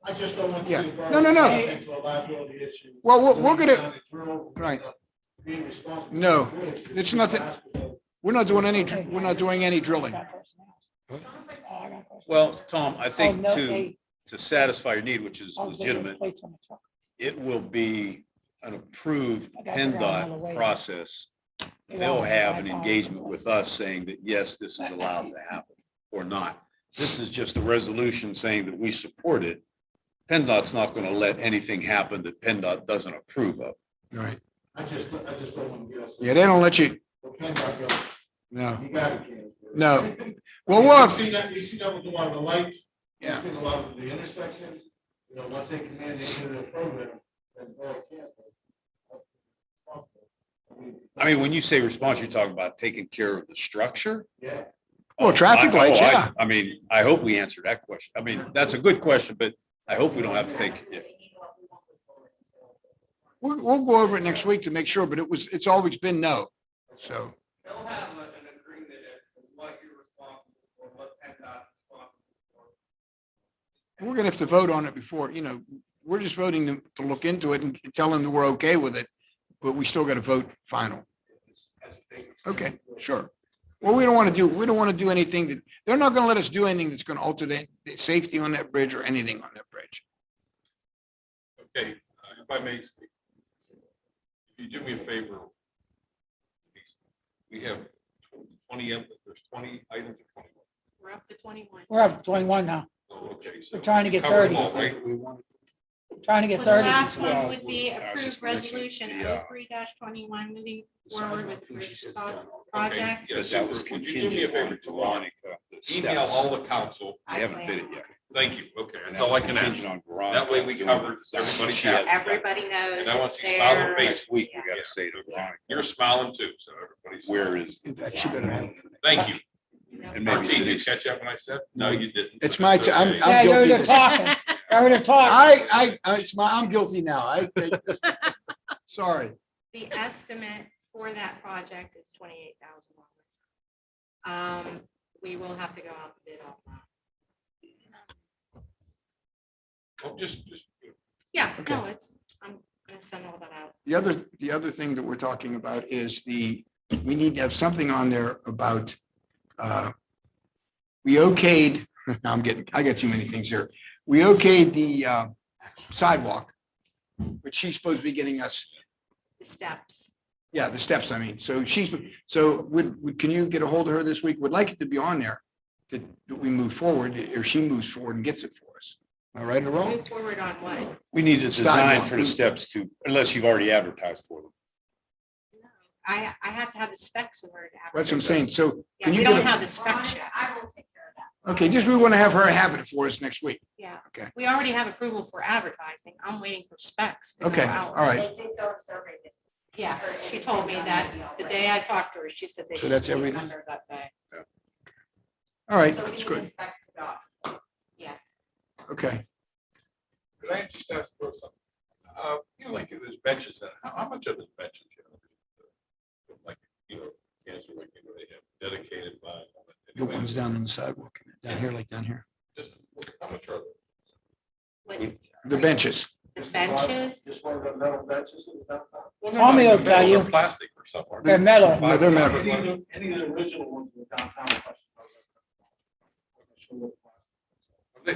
S6: I just don't want to.
S2: Yeah.
S6: see the
S2: No, no, no.
S6: borough into a liability issue.
S2: Well, we're
S6: So
S2: gonna-
S6: we decided to drill,
S2: right.
S6: Being responsible.
S2: No,
S6: for the bridge,
S2: it's nothing. We're not doing any drilling.
S5: well, Tom, I think
S4: Oh, no,
S5: to satisfy your need, which is legitimate, it will be an approved PennDOT process. They'll have an engagement with us saying that, yes, this is allowed to happen or not. This is just a resolution saying that we support it. PennDOT's not going to let anything happen that PennDOT doesn't approve of.
S2: Right.
S6: I just don't want to get us.
S2: Yeah, they don't let you. No,
S6: You got it.
S2: no. Well, look.
S6: You see that with a lot of the lights. You
S2: Yeah.
S6: see a lot of the intersections, once they come in, they do their program, then borough can't.
S5: I mean, when you say response, you're talking about taking care of the structure?
S6: Yeah.
S2: Well, traffic lights, yeah.
S5: I mean, I hope we answered that question. I mean, that's a good question, but I hope we don't have to take, yeah.
S2: We'll go over it next week to make sure, but it's always been no. So,
S1: They'll have an agreement as to what you're responsible for, what PennDOT is responsible for.
S2: we're gonna have to vote on it before, we're just voting to look into it and tell them that we're okay with it, but we still gotta vote final. Okay, sure. Well, we don't want to do anything that, they're not gonna let us do anything that's gonna alter the safety on that bridge or anything on that bridge.
S9: Okay, if I may speak. If you do me a favor. We have 20, there's 20 items or 21.
S8: We're up to 21.
S4: We're up to 21 now.
S9: Oh, okay. so
S4: We're trying to get
S9: cover
S4: 30.
S9: them all, right?
S4: Trying to get
S8: Well, the
S4: 30.
S8: last
S5: Well,
S8: one would be
S5: I was
S8: approved
S5: just mentioning
S8: resolution
S5: the,
S8: 03-21, moving forward with the bridge facade
S9: Okay,
S8: project.
S9: yeah,
S5: But that was
S9: super. Would you do me a
S5: contingent
S9: favor
S5: on
S9: tomorrow?
S5: Veronica. the
S9: Email
S5: steps.
S9: all the council.
S5: I haven't bid it yet.
S9: Thank you. Okay,
S5: And
S9: that's
S5: that
S9: all I
S5: was
S9: can ask.
S5: contingent on Veronica
S9: That way we
S5: doing
S9: covered
S5: the design.
S9: everybody's
S5: She had-
S8: Everybody knows.
S9: And I want to
S8: it's
S9: see smile on
S8: there.
S9: face.
S5: Next week, we gotta say to Veronica,
S9: You're smiling too, so everybody's.
S5: where is? the
S2: In fact, she better
S5: design?
S2: have it.
S9: Thank you.
S5: And maybe
S9: Martine, did you
S5: Denise-
S9: catch up when I said? No, you didn't.
S2: It's
S9: but
S2: my
S9: that's
S2: I'm
S9: okay.
S4: Yeah, you're
S2: guilty.
S4: there talking. You're there talking.
S2: I'm guilty now. Sorry.
S8: The estimate for that project is $28,000. We will have to go out to bid on that.
S9: Well, just.
S8: Yeah,
S2: Okay.
S8: no, I'm gonna send all that out.
S2: The other thing that we're talking about is we need to have something on there about, we okayed, I got too many things here. We okayed the sidewalk, which she's supposed to be getting us,
S8: The steps.
S2: yeah, the steps, I mean. So can you get a hold of her this week? Would like it to be on there that we move forward, or she moves forward and gets it for us. Am I right or wrong?
S8: Move forward on what?
S5: We need a design
S2: Sidewalk.
S5: for the steps to, unless you've already advertised for them.
S8: I have to have the specs in order to have.
S2: That's what I'm saying. So
S8: Yeah,
S2: can you
S8: we
S2: get
S8: don't
S2: a-
S8: have the specs yet.
S10: I will take care of that.
S2: Okay, just we want to have her have it for us next week.
S8: Yeah.
S2: Okay.
S8: We already have approval for advertising. I'm waiting for specs to go
S2: Okay,
S8: out.
S2: all right.
S10: They did go and survey this.
S8: Yes, she told me that the day I talked to her, she said. they
S2: So that's
S8: should be
S2: everything?
S8: under that day.
S2: All right,
S10: So we
S2: that's
S10: need the
S2: good.
S10: specs to go.
S8: Yes.
S2: Okay.
S9: Could I just ask for something? You know, like there's benches, and how much of those benches, you know, like, you know, Canonsburg, you know, they have dedicated by.
S2: The ones down on the sidewalk, down here, like down here.
S9: Just how much are
S8: What,
S2: The benches.
S8: the benches,
S6: Just one of the metal benches in the downtown.
S9: they?
S4: Tommy will tell you.
S9: Plastic or something.
S4: They're metal.
S2: No, they're metal.
S6: Any of the original ones in the downtown.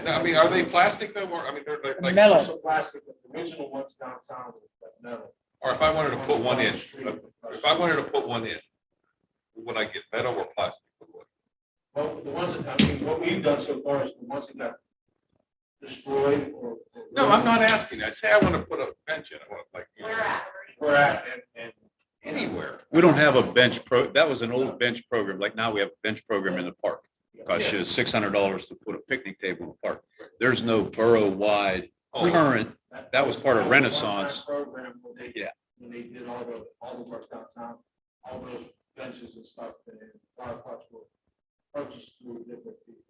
S9: I mean, are they plastic though, or, I mean, they're like.
S4: Metal.
S6: Also plastic, but the original ones downtown were metal.
S9: Or if I wanted to put one in, if I wanted to put one in, would I get metal or plastic?
S6: Well, the ones that, I mean, what we've done so far is the ones that got destroyed or.
S9: No, I'm not asking. I say I want to put a bench in. I want like. you know,
S10: Where at?
S6: We're at, and
S9: Anywhere.
S5: We don't have a bench that was an old bench program. Like now we have a bench program in the park. Costs you $600 to put a picnic table in the park. There's no borough-wide current. That was part of Renaissance.
S6: Program when they,
S5: Yeah.
S6: when they did all the work downtown, all those benches and stuff, and flower pots were purchased through different people.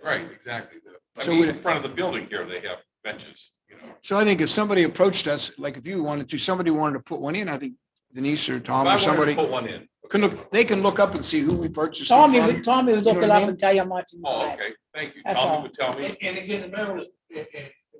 S9: Right, exactly. I
S2: So
S9: mean,
S2: would-
S9: in front of the building here, they have benches, you know.
S2: So I think if somebody approached us, like if you wanted to, somebody wanted to put one in, I think Denise or
S9: If
S2: Tom
S9: I
S2: or
S9: wanted to
S2: somebody
S9: put one in.
S2: can look, they can look up and see who we purchased. it
S4: Tommy,
S2: from.
S4: Tommy was
S2: You know
S4: looking
S2: what I
S4: up
S2: mean?
S4: and tell you how much. he
S9: Oh,
S4: buy.
S9: okay, thank you.
S4: That's all.
S9: Tommy would tell me.
S6: And again, the mayor was,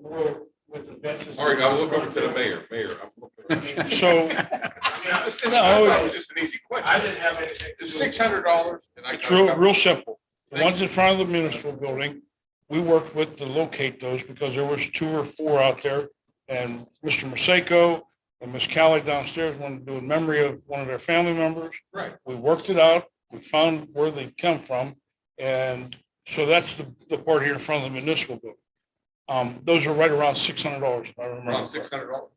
S6: more with the benches.
S9: All right, I'll look over to the mayor. Mayor, I'm looking.
S3: So
S9: I thought it was just an easy
S6: I
S9: question.
S6: didn't have anything. to
S9: It's
S6: do with it.
S9: $600 and I.
S3: it's real simple. The ones in front of the municipal building, we worked with to locate those because there was 2 or 4 out there. And Mr. Maseko and Miss Callie downstairs wanted to do in memory of one of their family members.
S9: Right.
S3: We worked it out. We found where they come from. And so that's the part here in front of the municipal building. Those are right around $600, if I remember.
S9: Around $600.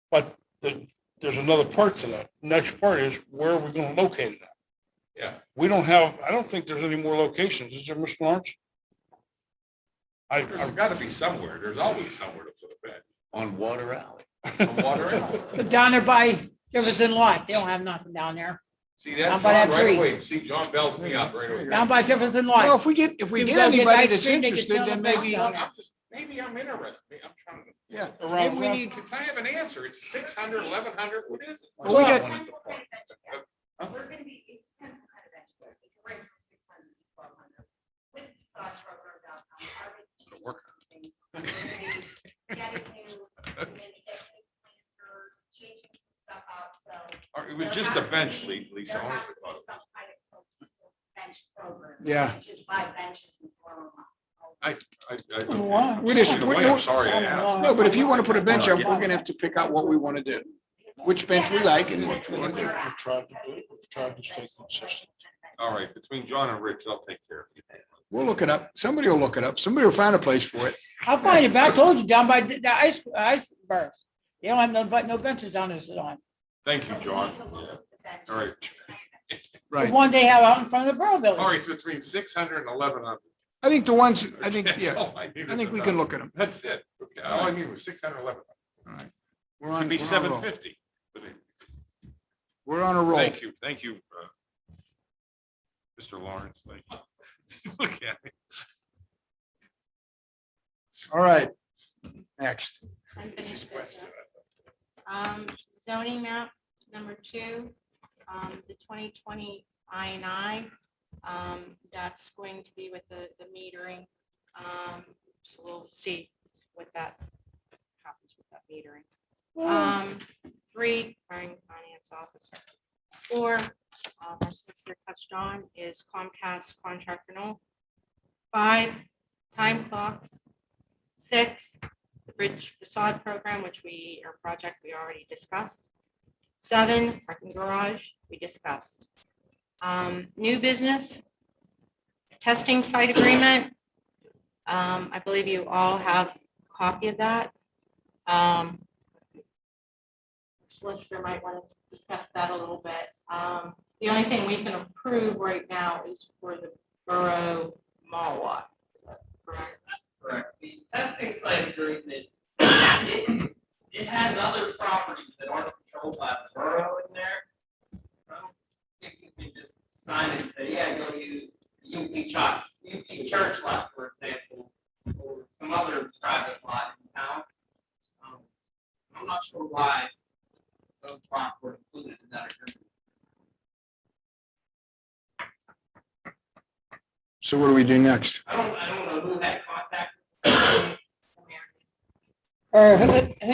S3: But there's another part to that. Next part is where are we going to locate it at?
S9: Yeah.
S3: We don't have, I don't think there's any more locations. Is there, Mr. Lawrence?
S9: There's got to be somewhere. There's always somewhere to put a bench.
S5: On Water Alley.
S9: On Water Alley.
S4: But down there by Jefferson Lot, they don't have nothing down there.
S9: See
S4: Down
S9: that,
S4: by
S9: John,
S4: that
S9: right
S4: tree.
S9: away. See, John bells me out right away.
S4: Down by Jefferson
S2: Well,
S4: Lot.
S2: if we get
S4: People
S2: anybody
S4: go get ice
S2: that's
S4: cream, they can
S2: interested,
S4: sell
S2: then
S4: the bench
S2: maybe,
S4: down there.
S9: Maybe I'm interested. I'm trying to.
S2: yeah,
S3: Around-
S2: maybe we need,
S9: Because I have an answer. It's 600, 1100. What is it?
S2: Well, we got-
S10: Depends what kind of bench you get. We're gonna be, it depends what kind of bench you get. It can range from 600 to 1200. With the facade program downtown, are we changing
S9: work.
S10: some things? We're gonna be getting new, we're gonna be getting new planters, changing some stuff out, so.
S9: It was
S10: there
S9: just
S10: has
S9: a
S10: to
S9: bench,
S10: be-
S9: Lisa.
S10: There has
S9: honestly
S10: to
S9: thought
S10: be
S9: it
S10: some kind of cohesive bench program.
S2: Yeah.
S10: You Just buy benches and throw them up.
S9: I-
S2: We just-
S9: Either way, I'm sorry I asked.
S2: no, but if you want to put a bench up, we're gonna have to pick out what we want to do. Which bench we like and which we want to do.
S3: We've tried to stay consistent.
S9: All right, between John and Rich, I'll take care of it.
S2: We'll look it up. Somebody will look it up. Somebody will find a place for it.
S4: I'll find it, but I told you down by the icebergs. They don't have no benches down there to sit on.
S9: Thank you, John. All right.
S4: The
S2: Right.
S4: one they have out in front of the borough
S9: All
S4: building.
S9: right, so between 600 and 1100.
S2: I think the ones, I think,
S9: That's
S2: yeah,
S9: all I needed
S2: I think
S9: to
S2: we
S9: know.
S2: can look at them.
S9: That's it. Okay, all I need was 600, 1100.
S2: All right.
S9: It could be 750.
S2: We're on a roll.
S9: Thank you, Mr. Lawrence, thank you. Look at me.
S2: All right. Next.
S8: Unfinished business. Zoning map number 2, the 2020 INI. That's going to be with the metering. So we'll see what that happens with that metering. 3, finance officer. 4, our solicitor touched on, is Comcast contract renewal. 5, time clocks. 6, the bridge facade program, which our project we already discussed. 7, parking garage, we discussed. New business, testing site agreement. I believe you all have a copy of that. Solicitor might want to discuss that a little bit. The only thing we can approve right now is for the borough mall lot. Is that correct?
S1: Correct. The testing site agreement, it has other properties that aren't controlled by the borough in there. So I don't think you can just sign it and say, yeah, go use UP church lot, for example, or some other private lot in town. I'm not sure why those lots were included in that agreement.
S2: So what do we do next?
S1: I don't know who had contact.
S4: Or who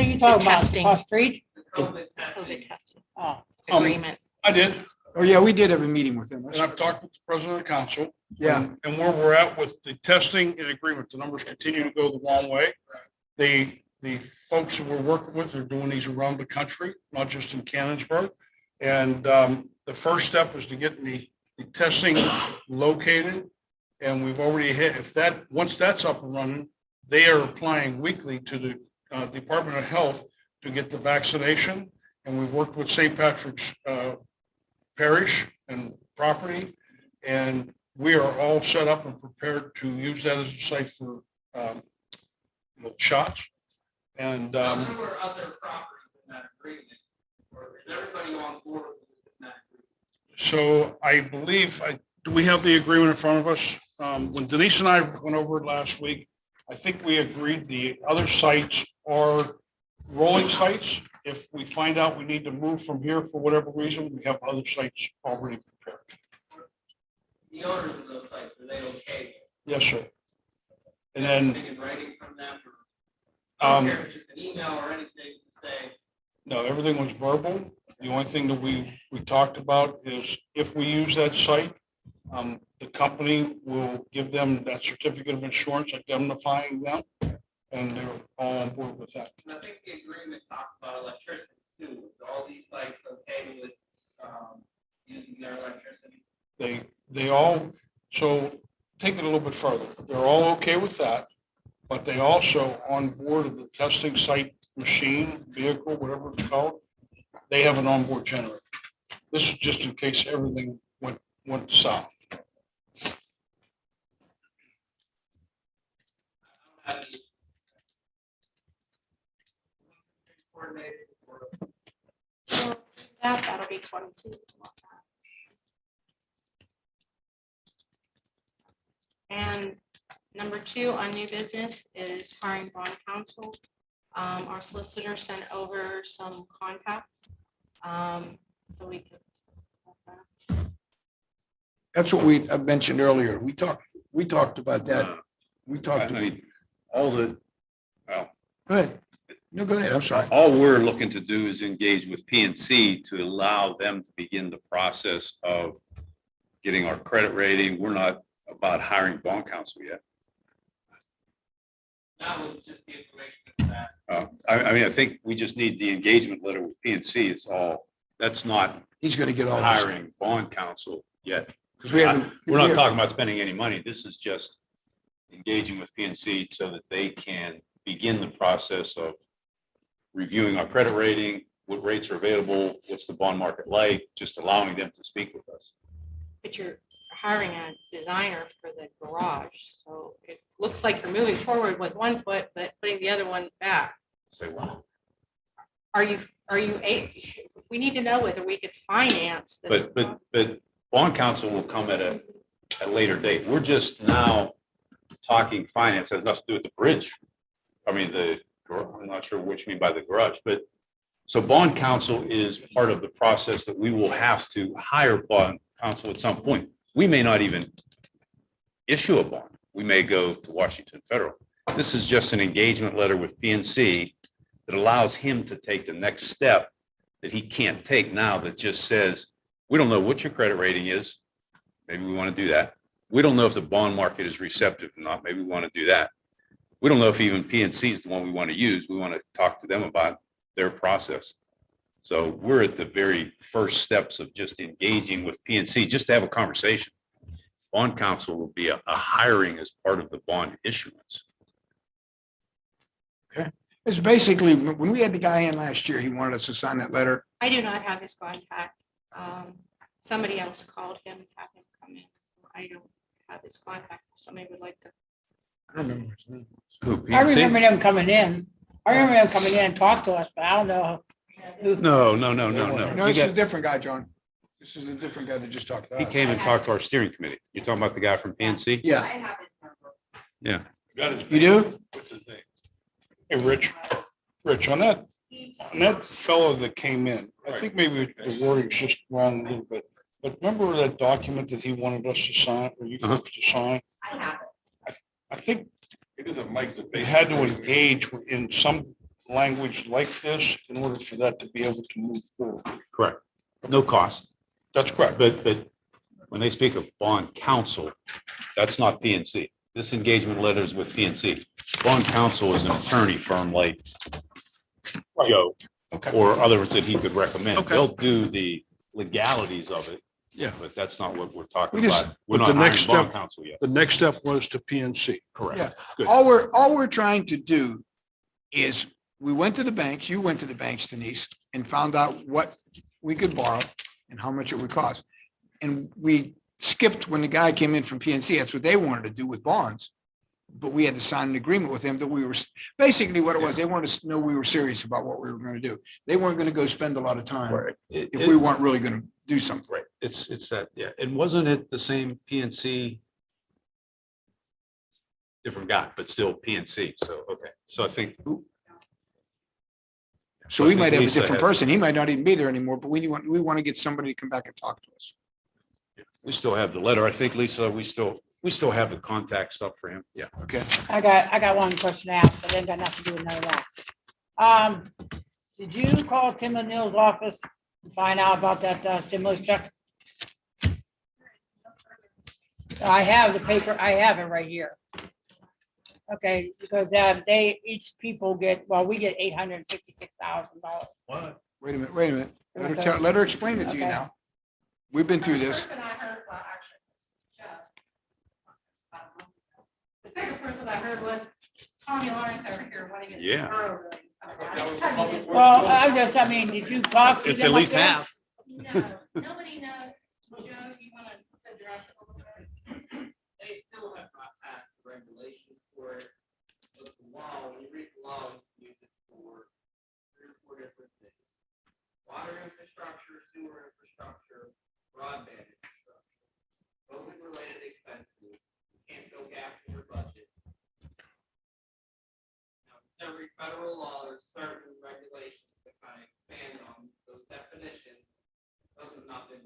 S4: you talking about?
S8: testing.
S4: Cross street?
S1: The COVID testing.
S8: COVID testing
S4: Oh,
S8: agreement.
S3: I did,
S2: Oh, yeah, we did have a meeting with them.
S3: and I've talked with the president of the council.
S2: Yeah.
S3: And where we're at with the testing and agreement, the numbers continue to go the wrong way. The folks that we're working with are doing these around the country, not just in Canonsburg. And the first step is to get the testing located. And we've already hit, once that's up and running, they are applying weekly to the Department of Health to get the vaccination. And we've worked with St. Patrick's Parish and property. And we are all set up and prepared to use that as a site for shots. And
S1: There were other properties in that agreement, or is everybody on board with this in that agreement?
S3: so I believe, do we have the agreement in front of us? When Denise and I went over it last week, I think we agreed the other sites are rolling sites. If we find out we need to move from here for whatever reason, we have other sites already prepared.
S1: The owners of those sites, were they okay?
S3: Yes, sir. And then,
S1: Anything in writing from them? I don't care if it's just an email or anything to say.
S3: no, everything was verbal. The only thing that we talked about is if we use that site, the company will give them that certificate of insurance, indemnifying them, and they're all on board with that.
S1: And I think the agreement talked about electricity too. Are all these sites okay with using their electricity?
S3: They all, so take it a little bit further. They're all okay with that, but they also on board of the testing site machine, vehicle, whatever it's called, they have an onboard generator. This is just in case everything went south.
S1: I don't have any coordinated or
S8: So that'll be 22. And number 2 on new business is hiring bond counsel. Our solicitor sent over some contacts. So we could.
S2: That's what I mentioned earlier. We talked about that. We talked,
S5: I mean, all the, well,
S2: go ahead. No, go ahead. I'm sorry.
S5: all we're looking to do is engage with PNC to allow them to begin the process of getting our credit rating. We're not about hiring bond counsel yet.
S1: that was just the information that's asked.
S5: I mean, I think we just need the engagement letter with PNC. It's all, that's not
S2: He's going to get all this.
S5: hiring bond counsel yet.
S2: 'Cause we haven't.
S5: We're not talking about spending any money. This is just engaging with PNC so that they can begin the process of reviewing our credit rating, what rates are available, what's the bond market like, just allowing them to speak with us.
S8: But you're hiring a designer for the garage. So it looks like you're moving forward with one foot, but putting the other one back.
S5: Say, well,
S8: We need to know whether we could finance this.
S5: but bond counsel will come at a later date. We're just now talking finance, has nothing to do with the bridge. I mean, I'm not sure what you mean by the garage, but so bond counsel is part of the process that we will have to hire bond counsel at some point. We may not even issue a bond. We may go to Washington Federal. This is just an engagement letter with PNC that allows him to take the next step that he can't take now, that just says, we don't know what your credit rating is. Maybe we want to do that. We don't know if the bond market is receptive or not. Maybe we want to do that. We don't know if even PNC is the one we want to use. We want to talk to them about their process. So we're at the very first steps of just engaging with PNC, just to have a conversation. Bond counsel will be a hiring as part of the bond issuance.
S2: It's basically, when we had the guy in last year, he wanted us to sign that letter.
S8: I do not have his contact. Somebody else called him, had him come in. I don't have his contact. If somebody would like to.
S2: I don't remember his name.
S5: Who,
S4: I remember
S5: PNC?
S4: them coming in. I remember them coming in and talk to us, but I don't know.
S5: No.
S2: No, this is a different guy, John. This is a different guy that just talked to
S5: He
S2: us.
S5: came and talked to our steering committee. You're talking about the guy from PNC?
S10: I
S2: Yeah,
S10: have his number.
S5: Yeah.
S9: Got his
S2: you
S9: name.
S2: do?
S9: What's his name?
S3: Hey, Rich, on that fellow that came in, I think maybe the wording's just wrong a little bit. But remember that document that he wanted us to sign, or you folks to sign?
S10: I have it.
S3: I think
S9: It isn't Mike's.
S3: we had to engage in some language like this in order for that to be able to move forward.
S5: Correct. No cost.
S3: That's correct.
S5: But when they speak of bond counsel, that's not PNC. This engagement letter is with PNC. Bond counsel is an attorney firm like Joe
S3: Okay.
S5: or others that he could recommend.
S3: Okay.
S5: They'll do the legalities of it.
S3: Yeah.
S5: But that's not what we're talking
S2: We just-
S5: about. We're
S3: but
S5: not
S3: the next
S5: hiring bond
S3: step-
S5: counsel yet.
S3: The next step was to PNC.
S5: Correct.
S2: Yeah.
S3: Good.
S2: All we're trying to do is, we went to the banks, you went to the banks, Denise, and found out what we could borrow and how much it would cost. And we skipped when the guy came in from PNC. That's what they wanted to do with bonds. But we had to sign an agreement with them that we were, basically what it was, they wanted us to know we were serious about what we were going to do. They weren't going to go spend a lot of time
S5: Right.
S2: if we weren't really going to do something.
S5: Right. It's that, yeah. And wasn't it the same PNC? Different guy, but still PNC. So, okay. So I think.
S2: So we
S5: I think
S2: might have a
S5: Lisa
S2: different
S5: has-
S2: person. He might not even be there anymore, but we want to get somebody to come back and talk to us.
S5: We still have the letter. I think, Lisa, we still have the contact stuff for him. Yeah.
S2: Okay.
S4: I got one question to ask, but it ain't got nothing to do with none of that. Did you call Tim O'Neill's office and find out about that stimulus check? I have the paper, I have it right here. Okay, because each people get, well, we get $866,000.
S5: What?
S2: Wait a minute. Let her explain it to you
S4: Okay.
S2: now. We've been through this.
S8: The second person I heard was Tommy Lawrence over here wanting to.
S5: Yeah.
S4: Well, I mean, did you talk to them?
S5: It's at
S4: up
S5: least
S4: there?
S5: half.
S8: No, nobody knows. Joe, you want to address it a little bit?
S1: They still have not passed the regulations for it. But the law, when you read the law, you use it for 3 or 4 different things. Water infrastructure, sewer infrastructure, broadband infrastructure. COVID-related expenses, you can't fill gaps in your budget. Now, every federal law, there's certain regulations that kind of expand on those definitions. Those have not been.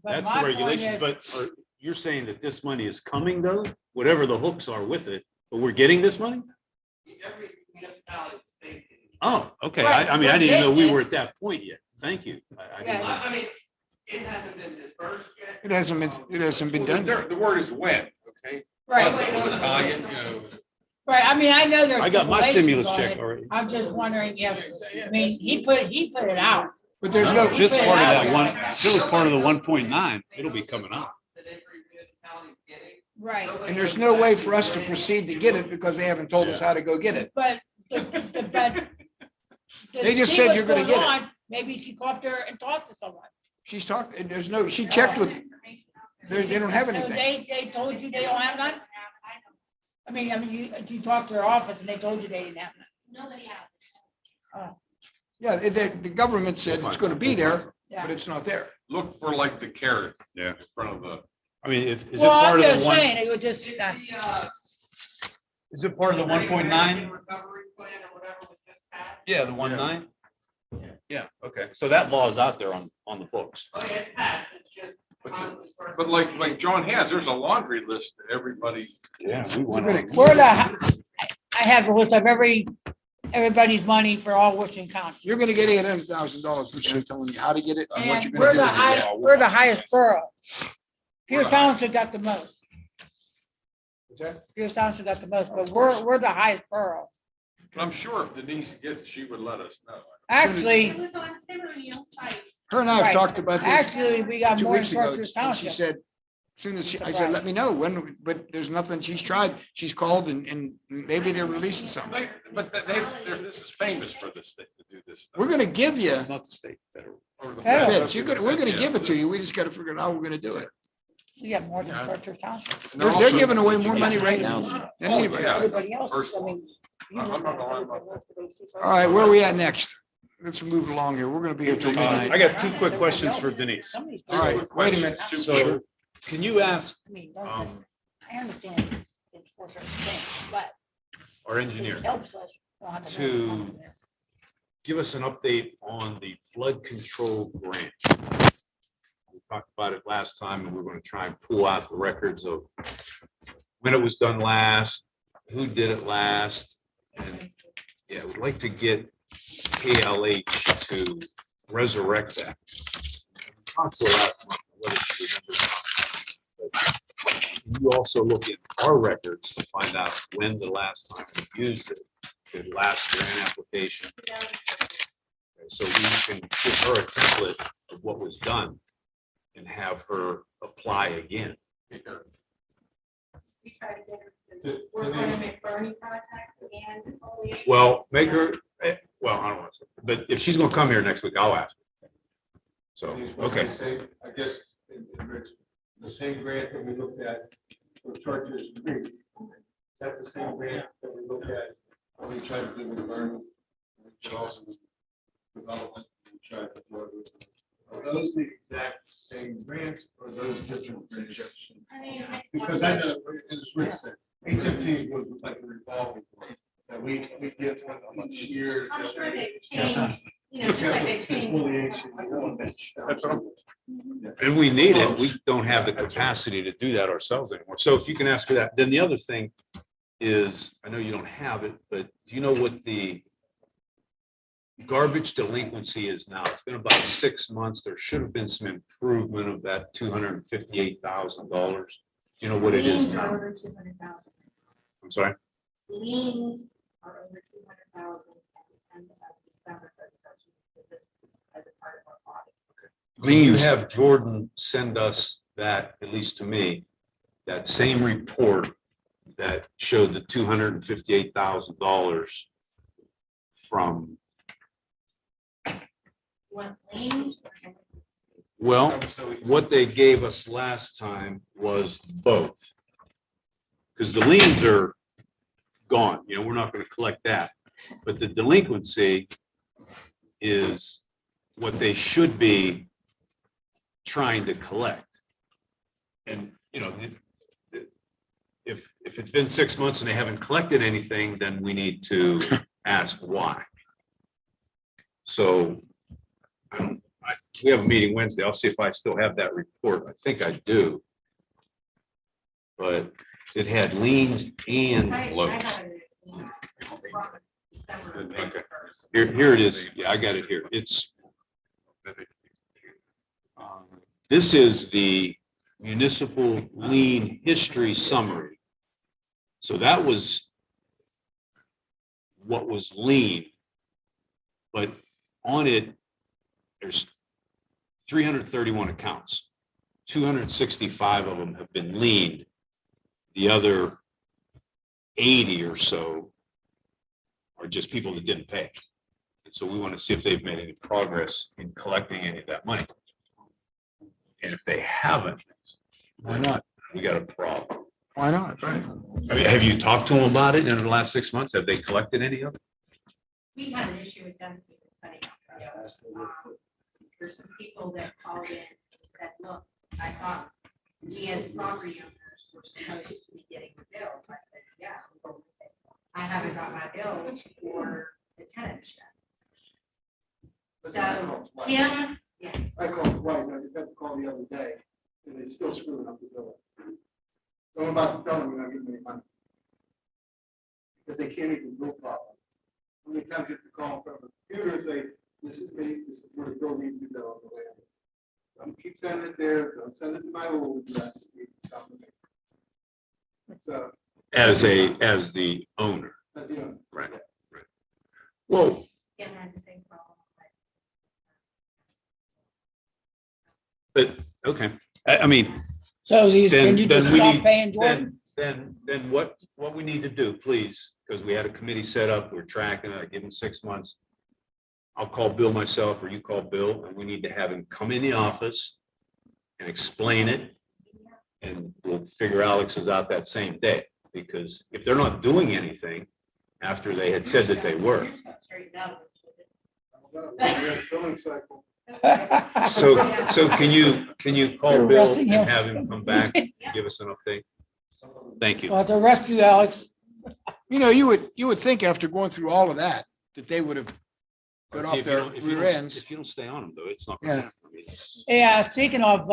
S4: But
S5: That's
S4: my
S5: the
S4: point
S5: regulation,
S4: is-
S5: but you're saying that this money is coming though, whatever the hooks are with it, but we're getting this money?
S1: Every municipality, state.
S5: Oh, okay.
S4: Right,
S5: I mean, I
S4: we're
S5: didn't know we
S4: getting it.
S5: were at that point yet. Thank you. I didn't know.
S1: I mean, it hasn't been dispersed yet.
S2: It hasn't been done.
S9: The word is when, okay?
S4: Right,
S9: Italian, you know.
S4: right. I mean, I know there's.
S5: I got my
S4: stipulations
S5: stimulus
S4: on
S5: check
S4: it.
S5: already.
S4: I'm just wondering, yeah, I mean, he put it out.
S2: But there's
S5: No,
S2: no,
S5: if it's part of that
S4: Yeah.
S5: one, if it was part of the 1.9, it'll be coming out.
S1: That every municipality is getting.
S4: Right,
S2: and there's no way for us to proceed to get it because they haven't told us how to go get it.
S4: but.
S2: They just said you're gonna get it.
S4: Maybe she go up there and talk to someone.
S2: She's talked, and there's no, she checked with, they don't have
S4: So
S2: anything.
S4: they told you they don't have none? I mean, you talked to their office and they told you they didn't have none.
S8: Nobody has.
S2: Yeah, the government said it's gonna be there,
S4: Yeah.
S2: but it's not there.
S9: Look for like the carrot.
S5: Yeah.
S9: In front of the.
S5: I mean, is it
S4: Well,
S5: part
S4: I'm
S5: of
S4: just
S5: the one,
S4: saying, it would just,
S5: is it part of the 1.9?
S1: Recovery plan or whatever was just passed.
S5: Yeah, the 1.9? Yeah, okay. So that law is out there on the books.
S1: Oh, yeah, it's passed, it's just.
S9: But like John has, there's a laundry list that everybody.
S5: Yeah. we went
S2: We're
S5: on.
S2: gonna-
S4: I have the list of everybody's money for all Washington County.
S2: You're gonna get $800,000, which I'm telling you how to get it and what
S4: And
S2: you're gonna do.
S4: we're the highest borough. Pierce Township got the most.
S2: What's that?
S4: Pierce Township got the most, but we're the highest borough.
S9: But I'm sure if Denise gets it, she would let us know.
S4: Actually,
S8: It was on Tim O'Neill's site.
S2: Her and I have
S4: Right.
S2: talked about this
S4: actually, we got
S2: 2
S4: more in
S2: weeks ago.
S4: Pierce
S2: And she
S4: Township.
S2: said, Soon as I said, let me know when, but there's nothing. She's tried. She's called and maybe they're releasing something.
S9: But this is famous for this state to do this stuff.
S2: We're gonna give you
S5: It's not the state, federal.
S9: Or the
S4: Federal.
S9: feds.
S2: feds. We're gonna give it to you. We just gotta figure out how we're gonna do it.
S4: We have more than
S9: Yeah.
S4: Churchill Township.
S9: And
S2: They're
S9: also-
S2: giving away more money right now than anybody.
S9: Yeah.
S4: Everybody else,
S9: First
S4: I
S9: of all,
S4: mean.
S9: I'm not gonna lie about
S2: All right, where are we at next? Let's move along here. We're gonna be here till
S5: I
S2: midnight.
S5: got two quick questions for Denise.
S4: Somebody's-
S2: All right, wait a minute.
S5: So can you ask
S4: I mean, don't-
S5: um,
S4: I understand it's for certain things, but
S5: our
S4: it
S5: engineer
S4: helps us. We'll have
S5: to
S4: know what's there.
S5: give us an update on the flood control grant? We talked about it last time, and we're going to try and pull out the records of when it was done last, who did it last. And yeah, we'd like to get KLH to resurrect that. We talked to her last month, whether she remembers or not, but you also look at our records to find out when the last time we used it, the last grant application. So we can give her a template of what was done and have her apply again.
S8: We try to get her to work on a McBurney project and.
S5: Well, make her, well, I don't want to, but if she's gonna come here next week, I'll ask her. So, okay.
S6: I guess, Rich, the same grant that we looked at for Chartiers Creek, is that the same grant that we looked at when we tried to do the learning? Development, we tried to do it. Are those the exact same grants or those different grants? Because I know, it's Rich said, HMT was like a revolving fund that we get each year.
S8: I'm sure they've changed, you know, just like they changed.
S9: That's all.
S5: And we need it. We don't have the capacity to do that ourselves anymore. So if you can ask her that, then the other thing is, I know you don't have it, but do you know what the garbage delinquency is now? It's been about 6 months. There should have been some improvement of that $258,000. Do you know what it is
S8: Liens are
S5: now?
S8: over 200,000.
S5: I'm sorry?
S8: Liens are over 200,000 at the end of December 31st. As a part of our audit.
S5: You
S2: Liens.
S5: have Jordan send us that, at least to me, that same report that showed the $258,000 from,
S8: What liens?
S5: well, what they gave us last time was both. Because the liens are gone, you know, we're not going to collect that. But the delinquency is what they should be trying to collect. And, you know, if it's been 6 months and they haven't collected anything, then we need to ask why. So we have a meeting Wednesday. I'll see if I still have that report. I think I do. But it had liens and
S8: I
S5: loans.
S8: have it as liens from December
S5: Okay.
S8: 31st.
S5: Here it is. Yeah, I got it here. It's, this is the municipal lien history summary. So that was what was lien. But on it, there's 331 accounts. 265 of them have been liened. The other 80 or so are just people that didn't pay. And so we want to see if they've made any progress in collecting any of that money. And if they haven't,
S2: Why not?
S5: we got a problem.
S2: Why not? Right.
S5: I mean, have you talked to them about it in the last 6 months? Have they collected any of it?
S8: We had an issue with them. Setting up trust. There's some people that called in and said, look, I thought we as property owners were supposed to be getting the bills. I said, yes. I haven't got my bills for the tenants yet. So, Kim, yeah,
S6: I called twice, I just had to call the other day, and they're still screwing up the bill. So I'm about to tell them we're not getting any money. Because they can't even bill properly. How many times you have to call from the computer and say, this is me, this is where the bill needs to go on the way. Don't keep sending it there, don't send it to my old address. It needs to come to me. So,
S5: As the owner,
S6: but, you know,
S5: right? Well,
S8: Kim had the same problem.
S5: but, okay, I mean,
S4: So these,
S5: Then-
S4: can you
S5: then
S4: just
S5: we
S4: stop
S5: need-
S4: paying Jordan?
S5: Then what we need to do, please, because we had a committee set up, we're tracking, I give him 6 months. I'll call Bill myself, or you call Bill, and we need to have him come in the office and explain it. And we'll figure Alex's out that same day, because if they're not doing anything after they had said that they were.
S6: Billing cycle.
S5: So can you call
S4: You're
S5: Bill
S4: arresting
S5: and
S4: him.
S5: have him come back and give us an update? Thank you.
S4: Well, to arrest you, Alex.
S2: You know, you would think after going through all of that, that they would have got
S5: If
S2: off
S5: you
S2: their
S5: don't- if you
S2: rear
S5: don't-
S2: ends.
S5: If you don't stay on them, though, it's not. gonna
S2: Yeah.
S5: happen. I mean, it's-
S4: Yeah, speaking of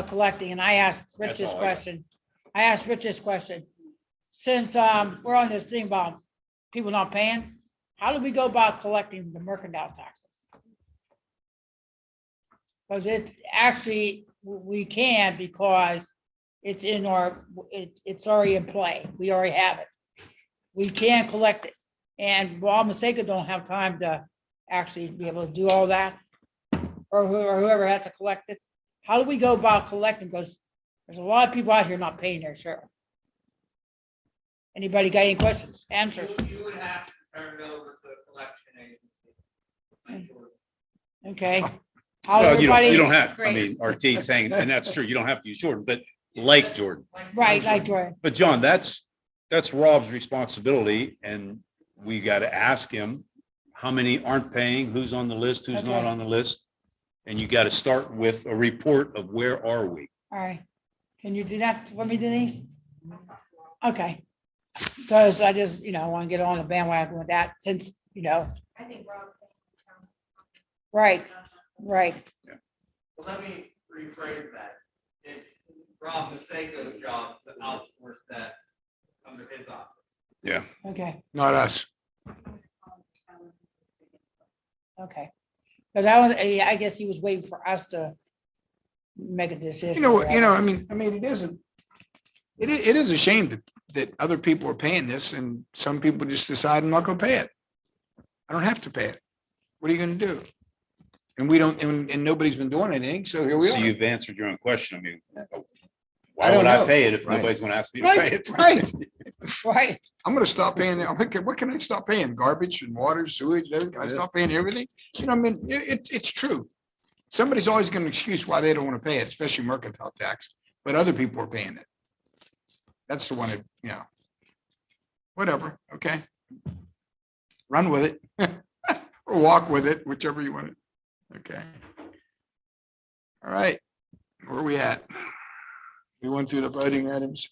S4: collecting, and I asked Rich
S5: That's
S4: this
S5: all I got.
S4: question. I asked Rich this question. Since we're on this thing about people not paying, how do we go about collecting the mercantile taxes? Because it's actually, we can because it's in our, it's already in play. We already have it. We can collect it. And Maseka don't have time to actually be able to do all that. Or whoever had to collect it. How do we go about collecting? Because there's a lot of people out here not paying their share. Anybody got any questions, answers?
S11: You would have to turn it over to a collection agency.
S4: Okay. How
S5: Well, you don't
S4: everybody,
S5: have, I mean, RT saying, and that's true, you don't have to use Jordan, but like Jordan.
S4: right, like Jordan.
S5: But John, that's Rob's responsibility, and we got to ask him how many aren't paying, who's on the list, who's not
S4: Okay.
S5: on the list. And you got to start with a report of where are we?
S4: All right. Can you do that for me, Denise? Okay. Because I just, want to get on the bandwagon with that since,
S8: I think Rob.
S4: right.
S11: Well, let me rephrase that. It's Rob Maseko's job to outsource that under his office.
S4: Okay,
S2: Not us.
S4: okay. Because I guess he was waiting for us to make a decision.
S2: I mean, it isn't, it is a shame that other people are paying this and some people just decide I'm not gonna pay it. I don't have to pay it. What are you gonna do? And we don't, and nobody's been doing anything, so here we
S5: So
S2: are.
S5: you've answered your own question. I mean,
S2: I
S5: why
S2: don't
S5: would I
S2: know.
S5: pay it if
S2: Right.
S5: nobody's going to ask me to pay
S2: Right,
S5: it?
S2: right.
S4: Right,
S2: I'm gonna stop paying, what can I stop paying? Garbage and water, sewage, everything? Can I stop paying everything? It's true. Somebody's always gonna excuse why they don't wanna pay it, especially mercantile tax, but other people are paying it. That's the one that, whatever, okay. Run with it. Or walk with it, whichever you want. Okay. All right, where are we at? We went through the voting items.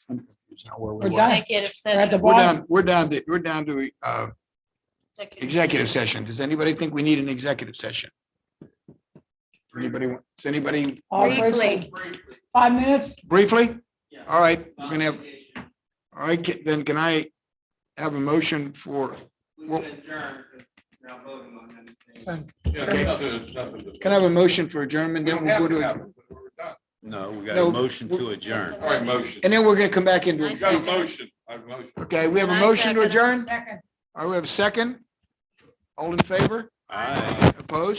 S2: I'm confused now where we
S4: We're
S2: were.
S4: done.
S8: Executive
S4: We're at the
S8: session.
S4: bottom.
S2: We're down to executive session. Does anybody think we need an executive session? Does anybody
S7: Briefly.
S4: 5 minutes?
S2: briefly?
S11: Yeah.
S2: All right, we're gonna have, all right, then can I have a motion for,
S11: We can adjourn because we're not voting on anything.
S2: Okay. Can I have a motion for adjournment? Then we'll go to,
S5: No, we got
S2: No.
S5: a motion to adjourn.
S9: All right, motion.
S2: and then we're gonna come back into.
S10: I
S9: You got a
S10: second.
S9: motion. I have a motion.
S2: Okay, we have a
S10: And I
S2: motion to
S10: second it.
S2: adjourn?
S4: Second.
S2: All right, we have a second. All in favor?
S5: Aye.
S2: Opposed?